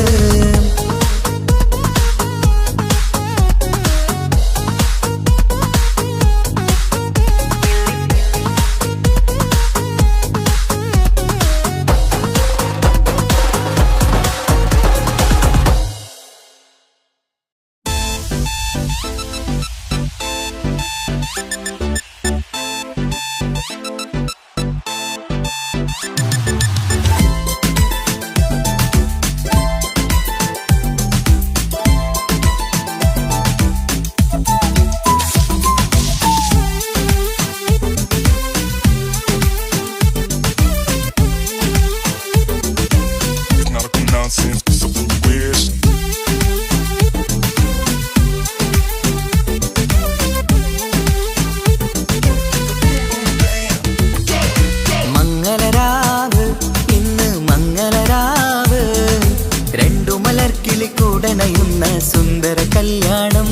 കൂടണയുന്ന സുന്ദര കല്യാണം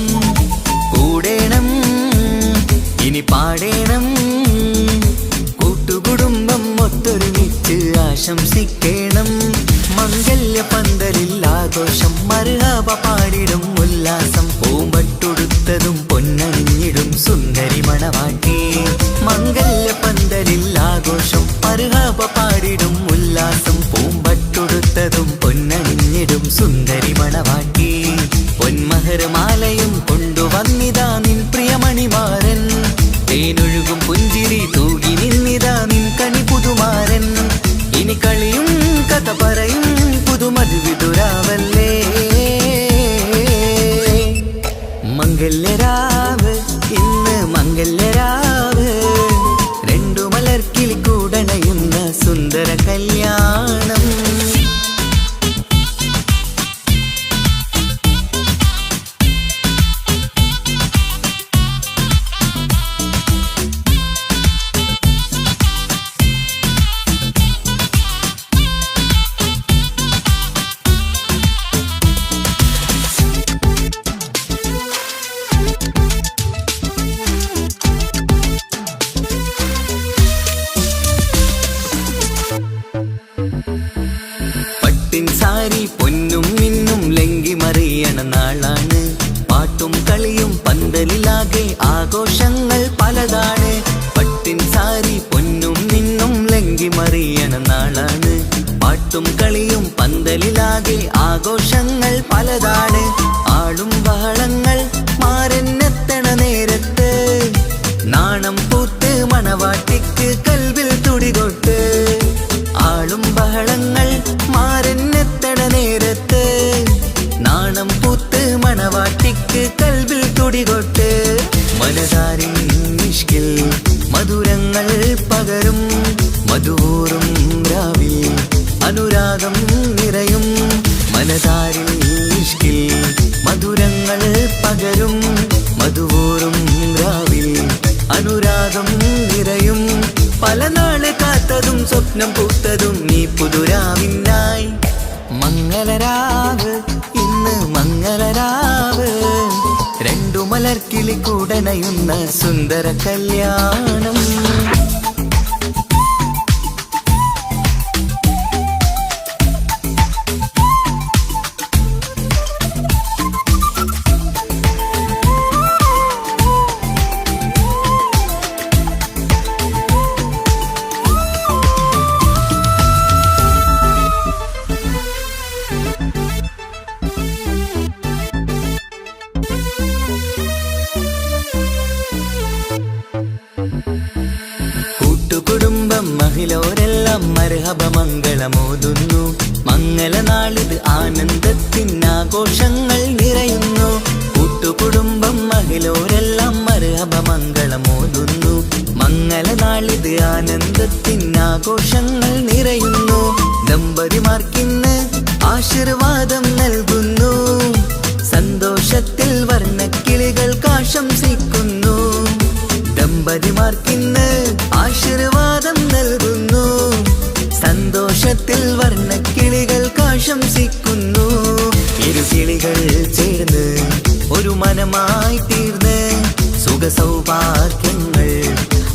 കൂടേണം ഇനി പാടേണം കൂട്ടുകുടുംബം ഒത്തൊരുമിച്ച് ആശംസിക്കണം മംഗല്യ പന്തലിൽ ആഘോഷം മർഹബ പാടിടും ഉല്ലാസം പൂമ്പട്ടുടുത്തതും പൊന്നണിഞ്ഞിടും സുന്ദരി മണവാട്ടി മംഗല്യ പന്തലിൽ ആഘോഷം മർഹബ പാടിടും ഉല്ലാസം പൂമ്പട്ടുടുത്തതും പൊന്നണിഞ്ഞിടും സുന്ദരി മംഗല്യരാവ് ഇന്ന് മംഗല്യരാവ് രണ്ടു മലർക്കിളി കൂടണയുന്ന സുന്ദര കല്യാണം. പട്ടിൻ സാരി പൊന്നും മിന്നും ലങ്കി മറിയണ നാളാണ്. പാട്ടും കളിയും പന്തലിലാകെ ആഘോഷങ്ങൾ പലതാണ്. പട്ടിൻ സാരി പൊന്നും മിന്നും ലങ്കി മറിയണ നാളാണ്. പാട്ടും കളിയും പന്തലിലാകെ ആഘോഷങ്ങൾ പലതാണ്. ആളും ബഹളങ്ങൾ മാരെന്നെത്തണ നേരത്ത് നാണം പൂത്ത് മണവാട്ടിക്ക് കൽവിൽ തുടികൊട്ട്. ആളും ബഹളങ്ങൾ മാരെന്നെത്തണ നേരത്ത് നാണം പൂത്ത് മണവാട്ടിക്ക് കൽവിൽ തുടികൊട്ട്. മനതാരിൻ നിഷ്കിൽ മധുരങ്ങൾ പകരും മധുവൂറും രാവിൽ അനുരാഗം നിറയും. മനതാരിൽ നിഷ്കിൽ മധുരങ്ങൾ പകരും മധുവൂറും രാവിൽ അനുരാഗം നിറയും. പല നാള് കാത്തതും സ്വപ്നം പൂത്തതും നീ പുതുരാവിനായി. മംഗളരാവ് ഇന്ന് മംഗളരാവ് രണ്ടു മലർക്കിളി കൂടണയുന്ന സുന്ദര കല്യാണം. കൂട്ടുകുടുംബം മഹിളോരെല്ലാം മർഹബ മംഗളമോതുന്നു. മംഗളനാളിത് ആനന്ദത്തിനാഘോഷങ്ങൾ നിറയുന്നു. കൂട്ടുകുടുംബം മഹിളോരെല്ലാം മർഹബ മംഗളമോതുന്നു. മംഗളനാളിത് ആനന്ദത്തിനാഘോഷങ്ങൾ നിറയുന്നു. ദമ്പതിമാർക്കിന്ന് ആശീർവാദം നൽകുന്നു. സന്തോഷത്തിൽ വർണ്ണക്കിളികൾക്ക് ആശംസിക്കുന്നു. ദമ്പതിമാർക്കിന്ന് ആശീർവാദം നൽകുന്നു. സന്തോഷത്തിൽ വർണ്ണക്കിളികൾക്ക് ആശംസിക്കുന്നു. ഇരുകിളികൾ ചേർന്ന് ഒരു മനമായി തീർന്ന് സുഖസൗഭാഗ്യങ്ങൾ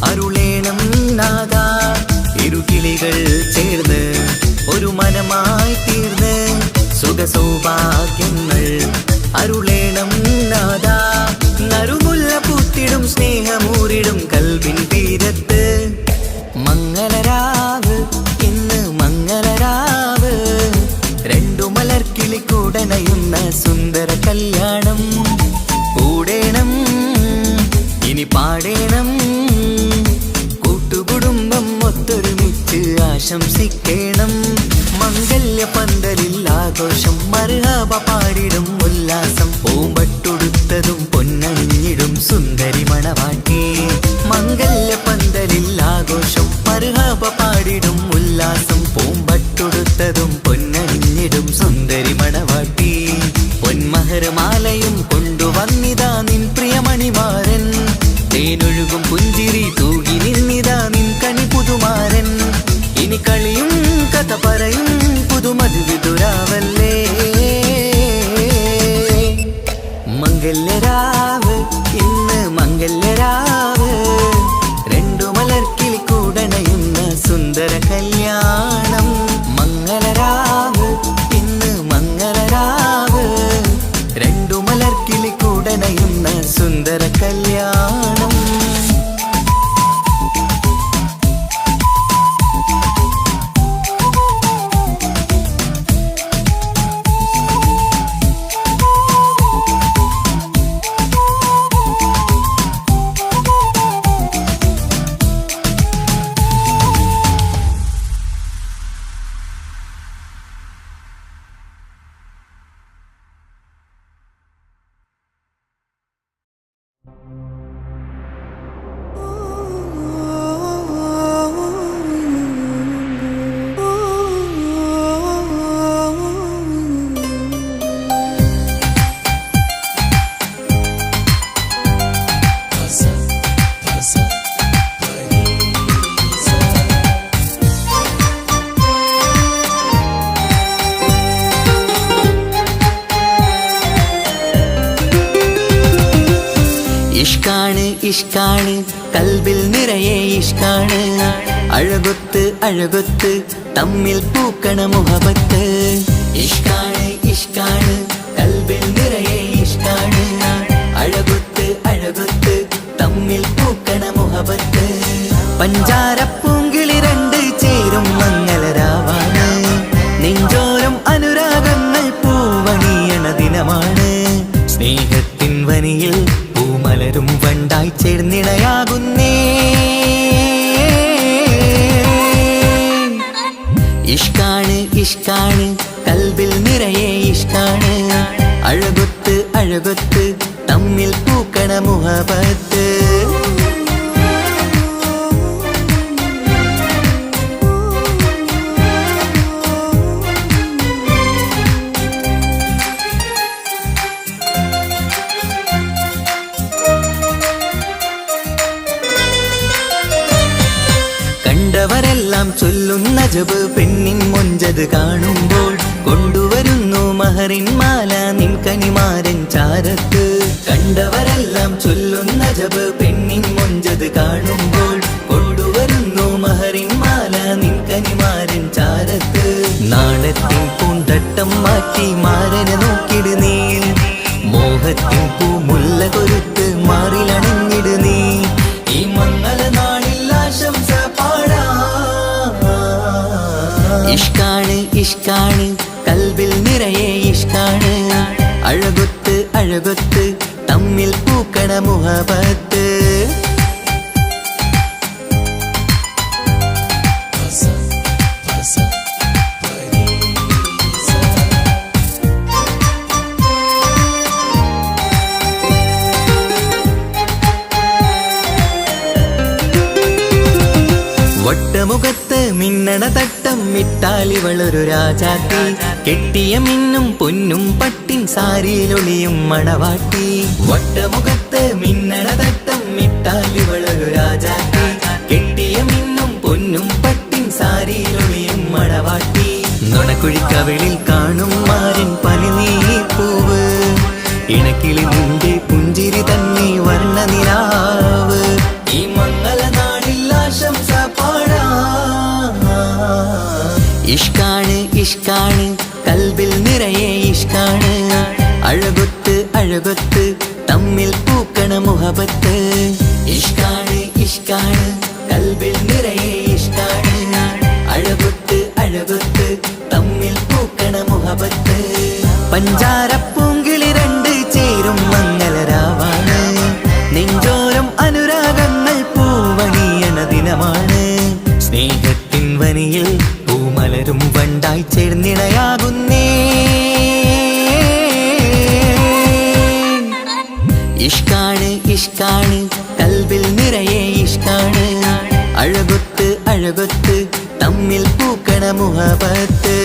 അരുളേണം നാദാ. ഇരുകിളികൾ ചേർന്ന് ഒരു മനമായി തീർന്ന് സുഖസൗഭാഗ്യങ്ങൾ അരുളേണം നാദാ. നറുമുല്ല പൂത്തിടും സ്നേഹമൂരിടും കൽവിൻ തീരത്ത്. മംഗളരാവ് ഇന്ന് മംഗളരാവ് രണ്ടു മലർക്കിളി കൂടണയുന്ന സുന്ദര കല്യാണം. കൂടേണം ഇനി പാടേണം കൂട്ടുകുടുംബം ഒത്തൊരുമിച്ച് ആശംസിക്കേണം. മംഗല്യ പന്തലിൽ ആഘോഷം മർഹബ പാടിടും ഉല്ലാസം. പൂമ്പട്ടുടുത്തതും പൊന്നണിഞ്ഞിടും സുന്ദരി മണവാട്ടി. മംഗല്യ പന്തലിൽ ആഘോഷം മർഹബ പാടിടും ഉല്ലാസം. പൂമ്പട്ടുടുത്തതും പൊന്നണിഞ്ഞിടും സുന്ദരി മണവാട്ടി. പൊന്മഹർമാലയും കൊണ്ടുവന്നിതാ നിൻ പ്രിയമണിമാരൻ. തേനൊഴുകും പുഞ്ചിരി തൂകി നിന്നിതാ നിൻ കണി പുതുമാരൻ. ഇനി കളിയും കഥ പറയും പുതുമധുവിതുരാവല്ലേ. മംഗല്യരാവ് ഇന്ന് മംഗല്യരാവ് രണ്ടു മലർക്കിളി കൂടണയുന്ന സുന്ദര കല്യാണം. മംഗളരാവ് ഇന്ന് മംഗളരാവ് രണ്ടു മലർക്കിളി കൂടണയുന്ന സുന്ദര കല്യാണം. ഇഷ്കാണ് ഇഷ്കാണ് കൽബിൽ നിറയെ ഇഷ്കാണ് അഴകൊത്ത് അഴകൊത്ത് തമ്മിൽ പൂക്കണ മുഹബത്ത് ഇഷ്കാണ് ഇഷ്കാണ് കൽബിൽ നിറയെ ഇഷ്കാണ് അഴകൊത്ത് അഴകൊത്ത് തമ്മിൽ പൂക്കണ മുഹബത്ത് പഞ്ചാരപ്പൂങ്കിളി രണ്ട് ചേരും മംഗളരാവാണ് നെഞ്ചോരം അനുരാഗങ്ങൾ പൂവണിയണ ദിനമാണ് സ്നേഹത്തിൻ വനിയിൽ പൂമലരും വണ്ടായി ചേർന്നിണയാകുന്നേ ഇഷ്കാണ് ഇഷ്കാണ് കൽബിൽ നിറയെ ഇഷ്കാണ് അഴകൊത്ത് അഴകൊത്ത് തമ്മിൽ പൂക്കണ മുഹബത്ത് കണ്ടവരെല്ലാം ചൊല്ലുന്ന ജബ് പെണ്ണിൻ മൊഞ്ചത് കാണുമ്പോൾ കൊണ്ടുവരുന്നു മഹറിൻ മാല നിൻ കനിമാരൻ ചാരത്ത് കണ്ടവരെല്ലാം ചൊല്ലുന്ന ജബ് പെണ്ണിൻ മൊഞ്ചത് കാണുമ്പോൾ കൊണ്ടുവരുന്നു മഹറിൻ മാല നിൻ കനിമാരൻ ചാരത്ത് നാളത്തിൻ പൂന്തട്ടം മാറ്റി മാരനെ നോക്കിട് നീ മോഹത്തിൻ പൂമുല്ല കൊരുത്ത് മാറിലണിഞ്ഞിട് നീ ഈ മംഗള നാളിൽ ആശംസ ഇഷ്കാണ് ഇഷ്കാണ് കൽബിൽ നിറയെ ഇഷ്കാണ് അഴകൊത്ത് അഴകൊത്ത് തമ്മിൽ പൂക്കണ മുഹബത്ത് വട്ടമുഖത്ത് മിന്നണ തട്ടം മിട്ടാലിവളൊരു രാജാത്തി കെട്ടിയ മിന്നും പൊന്നും പട്ടിൻ സാരിയിലൊളിയും മണവാട്ടി വട്ടമുഖത്ത് മിന്നണ തട്ടം മിട്ടാലിവളൊരു രാജാത്തി കെട്ടിയ മിന്നും പൊന്നും പട്ടിൻ സാരിയിലൊളിയും മണവാട്ടി നുണക്കുഴിക്കവിളിൽ കാണും മാരൻ പനിനീ പൂവ് ഇണക്കിളി നിന്റെ പുഞ്ചിരി തന്നെ വർണ്ണ നിലാവ് ഈ മംഗള നാടിൽ ആശംസ ഇഷ്കാണ് ഇഷ്കാണ് കൽബിൽ നിറയെ ഇഷ്കാണ് അഴകൊത്ത് അഴകൊത്ത് തമ്മിൽ പൂക്കണ മുഹബത്ത് ഇഷ്കാണ് ഇഷ്കാണ് കൽബിൽ നിറയെ ഇഷ്കാണ് അഴകൊത്ത് അഴകൊത്ത് തമ്മിൽ പൂക്കണ മുഹബത്ത് പഞ്ചാരപ്പൂങ്കിളി രണ്ട് ചേരും മംഗളരാവാണ് നെഞ്ചോരം അനുരാഗങ്ങൾ പൂവണിയണ ദിനമാണ് സ്നേഹത്തിൻ വനിയിൽ പൂമലരും വണ്ടായി ചേർന്നിണയാകുന്നേ ഇഷ്കാണ് ഇഷ്കാണ് കൽബിൽ നിറയെ ഇഷ്കാണ് അഴകൊത്ത് അഴകൊത്ത് തമ്മിൽ പൂക്കണ മുഹബത്ത്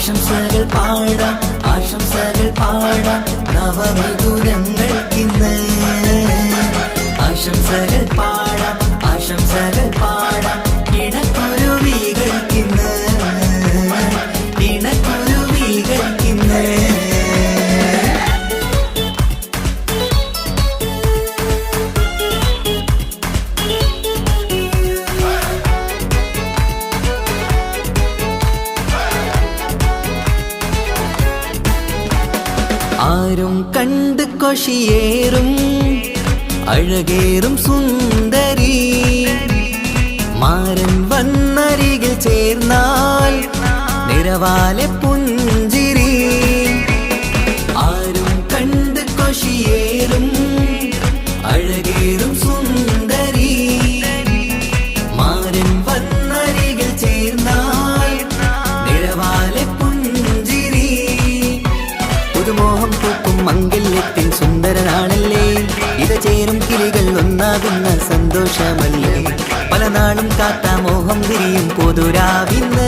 ആശംസകൾ പാടാം ആശംസകൾ പാടാം നവമിഥുനങ്ങൾക്കിന്ന് ആശംസകൾ പാടാം ആശംസകൾ പാടാം ഇണക്കുരുവികൾക്കിന്ന് ഇണക്കുരുവികൾക്കിന്ന് ആരും കണ്ട് കൊഷിയേറും അഴകേറും സുന്ദരി മാരൻ വന്നരികിൽ ചേർന്നാൽ നിറവാലെ പുഞ്ചിരി ആരും കണ്ട് കൊഷിയേറും അഴകേറും സുന്ദരി മാരൻ വന്നരികിൽ ചേർന്നാൽ നിറവാലെ പുഞ്ചിരി പുതുമോഹം പൂക്കും മംഗല്യത്തിൻ സുന്ദരനാണല്ലേ ഇത ചേരും കിളികൾ ഒന്നാകുന്ന സന്തോഷമല്ലേ പല നാളും കാത്ത മോഹം വിരിയും പൊതുരാവിന്ന്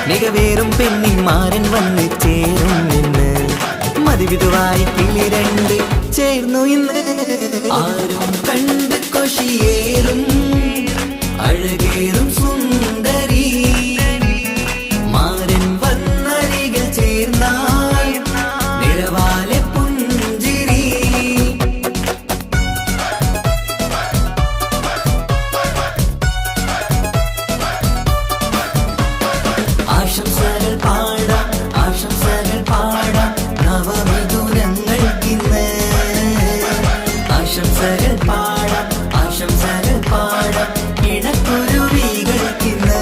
മികവേറും പെണ്ണിൻ മാരൻ വന്ന് ചേരും നിന്ന് മതിവിധുവായി കിളി രണ്ട് ചേർന്നു ഇന്ന് ആരും കണ്ട് കൊഷിയേറും അഴകേറും സുന്ദരി മാരൻ വന്നരികിൽ ചേർന്നാൽ നിറവാലെ പുഞ്ചിരി ആശംസകൾ പാടാം ആശംസകൾ പാടാം നവമിഥുനങ്ങൾക്കിന്ന് ആശംസകൾ പാടാം ആശംസകൾ പാടാം ഇണക്കുരുവികൾക്കിന്ന്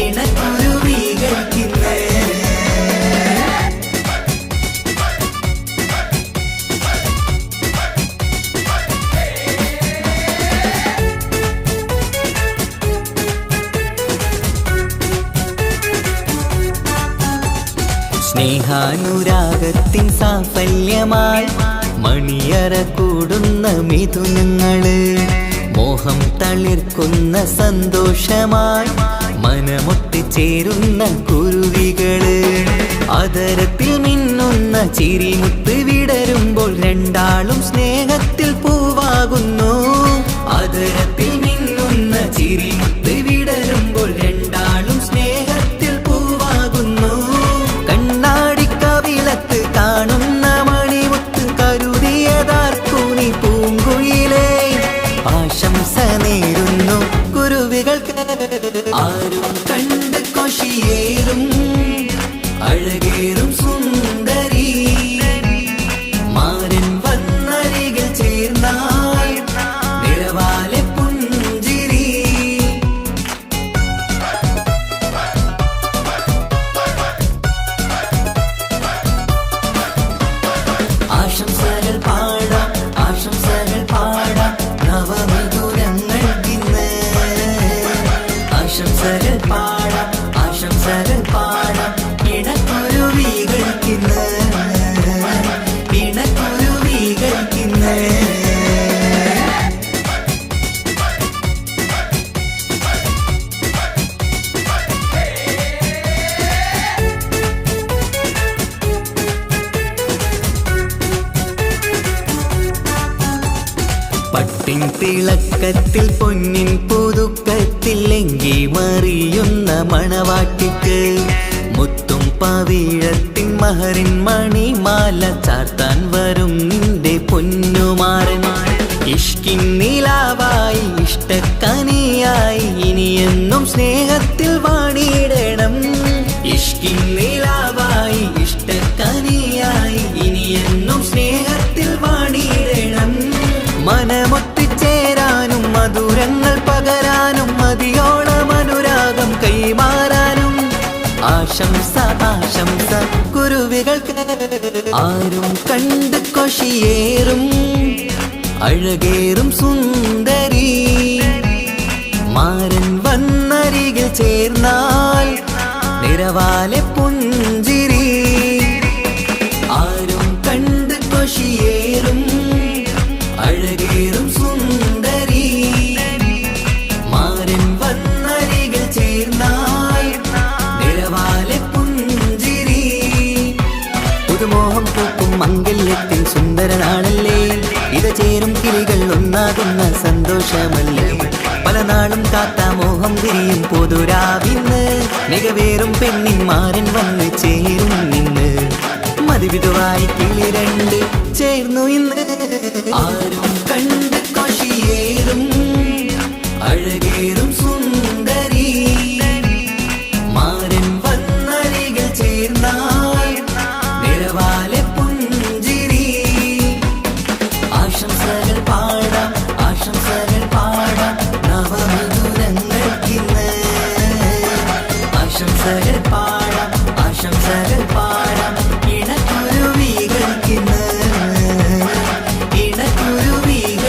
ഇണക്കുരുവികൾക്കിന്ന് സ്നേഹാനുരാഗത്തിൻ സാഫല്യമായി മണിയറ കൂടുന്ന മിഥുനങ്ങള് മോഹം തളിർക്കുന്ന സന്തോഷമായി മനമൊട്ടിച്ചേരുന്ന കുരുവികള് അതരത്തിൽ മിന്നുന്ന ചിരിമുത്ത് വിടരുമ്പോൾ രണ്ടാളും സ്നേഹത്തിൽ പൂവാകുന്നു അതരത്തിൽ മിന്നുന്ന ചിരിമുത്ത് വിടരുമ്പോൾ രണ്ടാളും സ്നേഹത്തിൽ പൂവാകുന്നു കണ്ണാടിക്കവിളത്ത് കാണുന്ന മണിമുത്ത് കരുതിയതാർക്കൂനി പൂങ്കുയിലേ ആശംസ നേരുന്നു കുരുവികൾക്ക് ആരും കണ്ട് കൊഷിയേറും അഴകേറും സുന്ദരി മാരൻ വന്നരികിൽ ചേർന്നാൽ നിറവാലെ പുഞ്ചിരി ആശംസകൾ പാടാം ആശംസകൾ പാടാം നവമിഥുനങ്ങൾക്കിന്ന് ആശംസകൾ പാടാം ആശംസകൾ പാടാം ഇണക്കുരുവികൾക്കിന്ന് ഇണക്കുരുവികൾക്കിന്ന് പട്ടിൻ തിളക്കത്തിൽ പൊന്നിൻ പുതുക്കത്തിൽ എങ്കി മറിയുന്ന മണവാട്ടിക്ക് മുത്തും പവിഴത്തിൻ മഹറിൻ മണിമാല ചാർത്താൻ വരും നിന്റെ പൊന്നുമാരൻ ഇഷ്കിൻ നിലാവായി ഇഷ്ടക്കനിയായി ഇനിയെന്നും സ്നേഹത്തിൽ വാണിയിടണം ഇഷ്കിൻ നിലാവായി ഇഷ്ടക്കനിയായി ഇനിയെന്നും സ്നേഹത്തിൽ വാണിയിടണം മനമൊത്തിച്ചേരാനും മധുരങ്ങൾ പകരാനും മതിയോളം അനുരാഗം കൈമാറാനും ആശംസ ആശംസ കുരുവികൾക്ക് ആരും കണ്ട് കൊഷിയേറും അഴകേറും സുന്ദരി മാരൻ വന്നരികിൽ ചേർന്നാൽ നിറവാലെ പുഞ്ചിരി ആരും കണ്ട് കൊഷിയേറും അഴകേറും സുന്ദരി മാരൻ വന്നരികിൽ ചേർന്നാൽ നിറവാലെ പുഞ്ചിരി പുതുമോഹം പൂക്കും മംഗല്യത്തിൻ സുന്ദരനാണല്ലേ ഇത് ചേരും കിളികൾ ഒന്നാകുന്ന സന്തോഷമല്ലേ പല നാളും കാത്ത മോഹം തിരിയും പൊതുരാവിന്ന് മികവേറും പെണ്ണിൻ മാരൻ വന്ന് ചേരും നിന്ന് മതിവിധുവായി കിളി രണ്ട് ചേർന്നു ഇന്ന് ആരും കണ്ട് കൊഷിയേറും അഴകേറും സുന്ദരി മാരൻ വന്നരികിൽ ചേർന്നാൽ നിറവാലെ പുഞ്ചിരി ആശംസകൾ പാടാം ആശംസകൾ പാടാം നവമിഥുനങ്ങൾക്കിന്ന് ആശംസകൾ പാടാം ആശംസകൾ പാടാം ഇണക്കുരുവികൾക്കിന്ന് ഇണക്കുരുവികൾ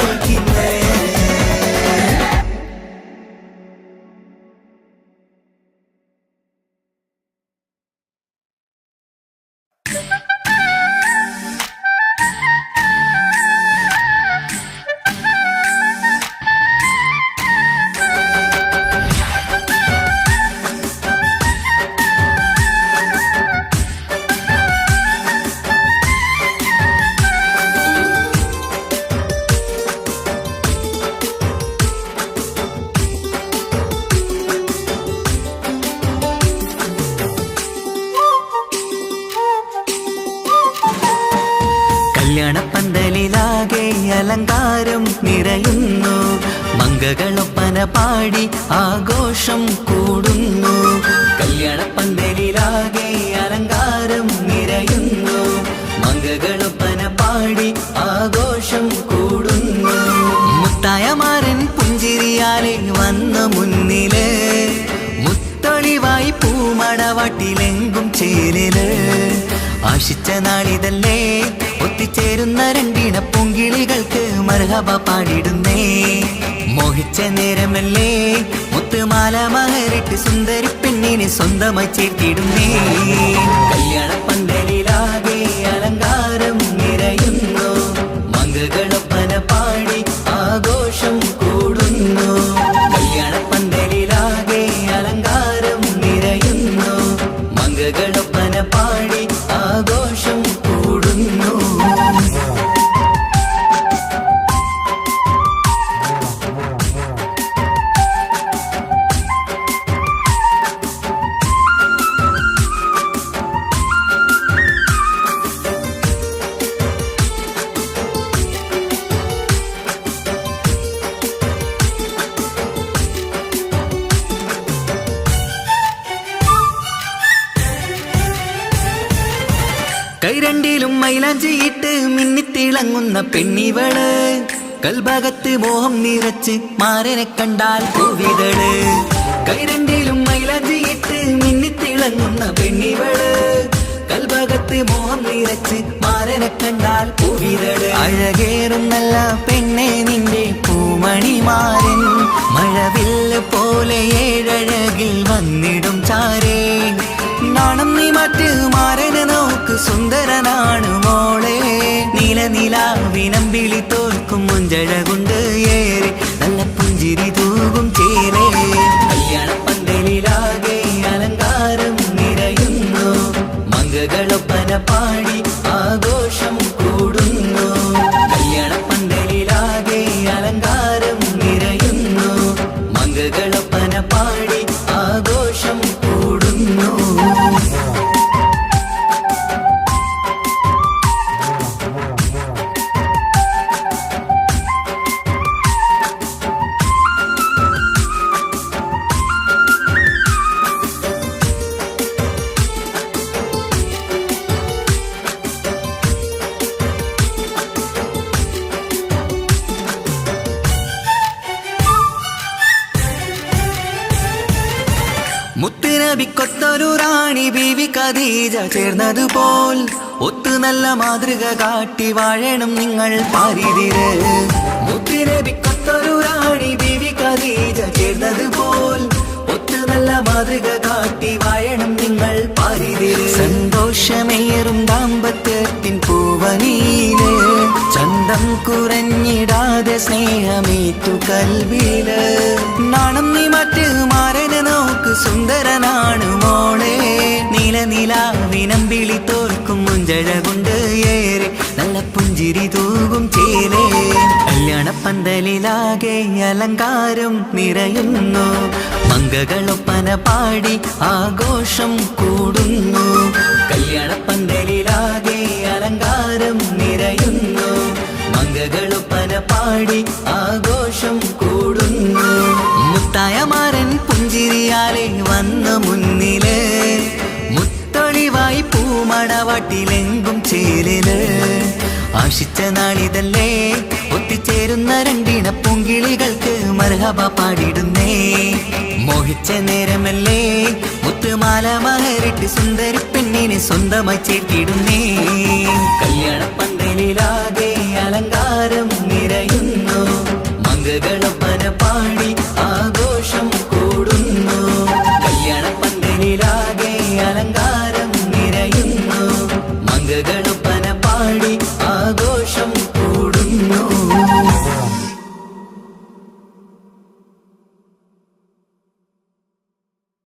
നിറയുന്നു മംഗകളൊപ്പന പാടി ആഘോഷം കൂടുന്നു കല്യാണപ്പന്തലിലാകെ അലങ്കാരം നിറയുന്നു മംഗകളൊപ്പന പാടി ആഘോഷം കൂടുന്നു മുത്തായമാരൻ പുഞ്ചിരിയാലെ വന്ന മുന്നില് മുത്തൊളിവായി പൂമടവാട്ടിലെങ്കും ചേലില് ആശിച്ച നാളിതല്ലേ ഒത്തിച്ചേരുന്ന രണ്ടിണ പൂങ്കിളികൾക്ക് മർഹബ പാടിടുന്നേ മോഹിച്ച നേരമല്ലേ മുത്തുമാല മഹരിട്ട് സുന്ദരി പെണ്ണിനെ സ്വന്തമായി ചേർത്തിടുന്നേ കല്യാണപ്പന്തലിലാകെ അലങ്കാരം നിറയുന്നു മംഗകളൊപ്പന പാടി ആഘോഷം കൂടുന്നു കല്യാണപ്പന്തലിലാകെ അലങ്കാരം നിറയുന്നു മംഗകളൊപ്പന പാടി ആഘോഷം കൂടുന്നു കൈരണ്ടിലും മൈലാഞ്ചിയിട്ട് മിന്നിത്തിളങ്ങുന്ന പെണ്ണിവള് കൽഭാഗത്ത് മോഹം നിറച്ച് മാരനെ കണ്ടാൽ പൂവിതള് കൈരണ്ടിലും മൈലാഞ്ചിയിട്ട് മിന്നിത്തിളങ്ങുന്ന പെണ്ണിവള് കൽഭാഗത്ത് മോഹം നിറച്ച് മാരനെ കണ്ടാൽ പൂവിതള് അഴകേറും നല്ല പെണ്ണെ നിന്റെ പൂമണിമാരൻ മഴവില്ല് പോലെ ഏഴഴകിൽ വന്നിടും ചാരേ നാണം നീ മറ്റ് മാരനെ നോക്ക് സുന്ദരനാണ് മോളെ നീലനിലാവിനമ്പിളി തോൽക്കും മുഞ്ചഴകുണ്ട് ഏറെ നല്ല പുഞ്ചിരി തൂകും ചേരേ കല്യാണപ്പന്തലിലാകെ അലങ്കാരം നിറയുന്നു മംഗകളൊപ്പന പാടി ആഘോഷം കൂടുന്നു കല്യാണപ്പന്തലിലാകെ അലങ്കാരം നിറയുന്നു മംഗകളൊപ്പന പാടി ആഘോഷം കൂടുന്നു മുത്തുനബിക്കൊത്തൊരു റാണി ബീവി ഖദീജ ചേർന്നതുപോൽ ഒത്തു നല്ല മാതൃക കാട്ടി വാഴണം നിങ്ങൾ പാരിതിര് മുത്തുനബിക്കൊത്തൊരു റാണി ബീവി ഖദീജ ചേർന്നതുപോൽ ഒത്തു നല്ല മാതൃക കാട്ടി വാഴണം നിങ്ങൾ പാരിതിര് സന്തോഷമേറും ദാമ്പത്യത്തിൻ പൂവനീല് ചന്തം കുറഞ്ഞിടാതെ സ്നേഹമേറ്റു കൽവില് നാണം നീ മറ്റ് മാരനെ നോക്ക് സുന്ദരനാണ് മോളെ നീലനിലാവിനമ്പിളി തോൽക്കും മുഞ്ചഴകുണ്ട് ഏറെ നല്ല പുഞ്ചിരി തൂകും ചേരേ കല്യാണപ്പന്തലിലാകെ അലങ്കാരം നിറയുന്നു മംഗകളൊപ്പന പാടി ആഘോഷം കൂടുന്നു കല്യാണപ്പന്തലിലാകെ അലങ്കാരം നിറയുന്നു മംഗകളൊപ്പന പാടി ആഘോഷം കൂടുന്നു മുത്തായമാരൻ പുഞ്ചിരിയാലെ വന്ന മുന്നില് മുത്തൊളിവായി പൂമടവാട്ടിലെങ്കും ചേലില് ആശിച്ച നാളിതല്ലേ ഒത്തിച്ചേരുന്ന രണ്ടിണ പൂങ്കിളികൾക്ക് മർഹബ പാടിടുന്നേ മോഹിച്ച നേരമല്ലേ മുത്തുമാല മഹരിട്ട് സുന്ദരി പെണ്ണിനെ സ്വന്തമായി ചേർത്തിടുന്നേ കല്യാണപ്പന്തലിലാകെ അലങ്കാരം നിറയുന്നു മംഗകളൊപ്പന പാടി ആഘോഷം കൂടുന്നു കല്യാണപ്പന്തലിലാകെ അലങ്കാരം നിറയുന്നു മംഗകൾ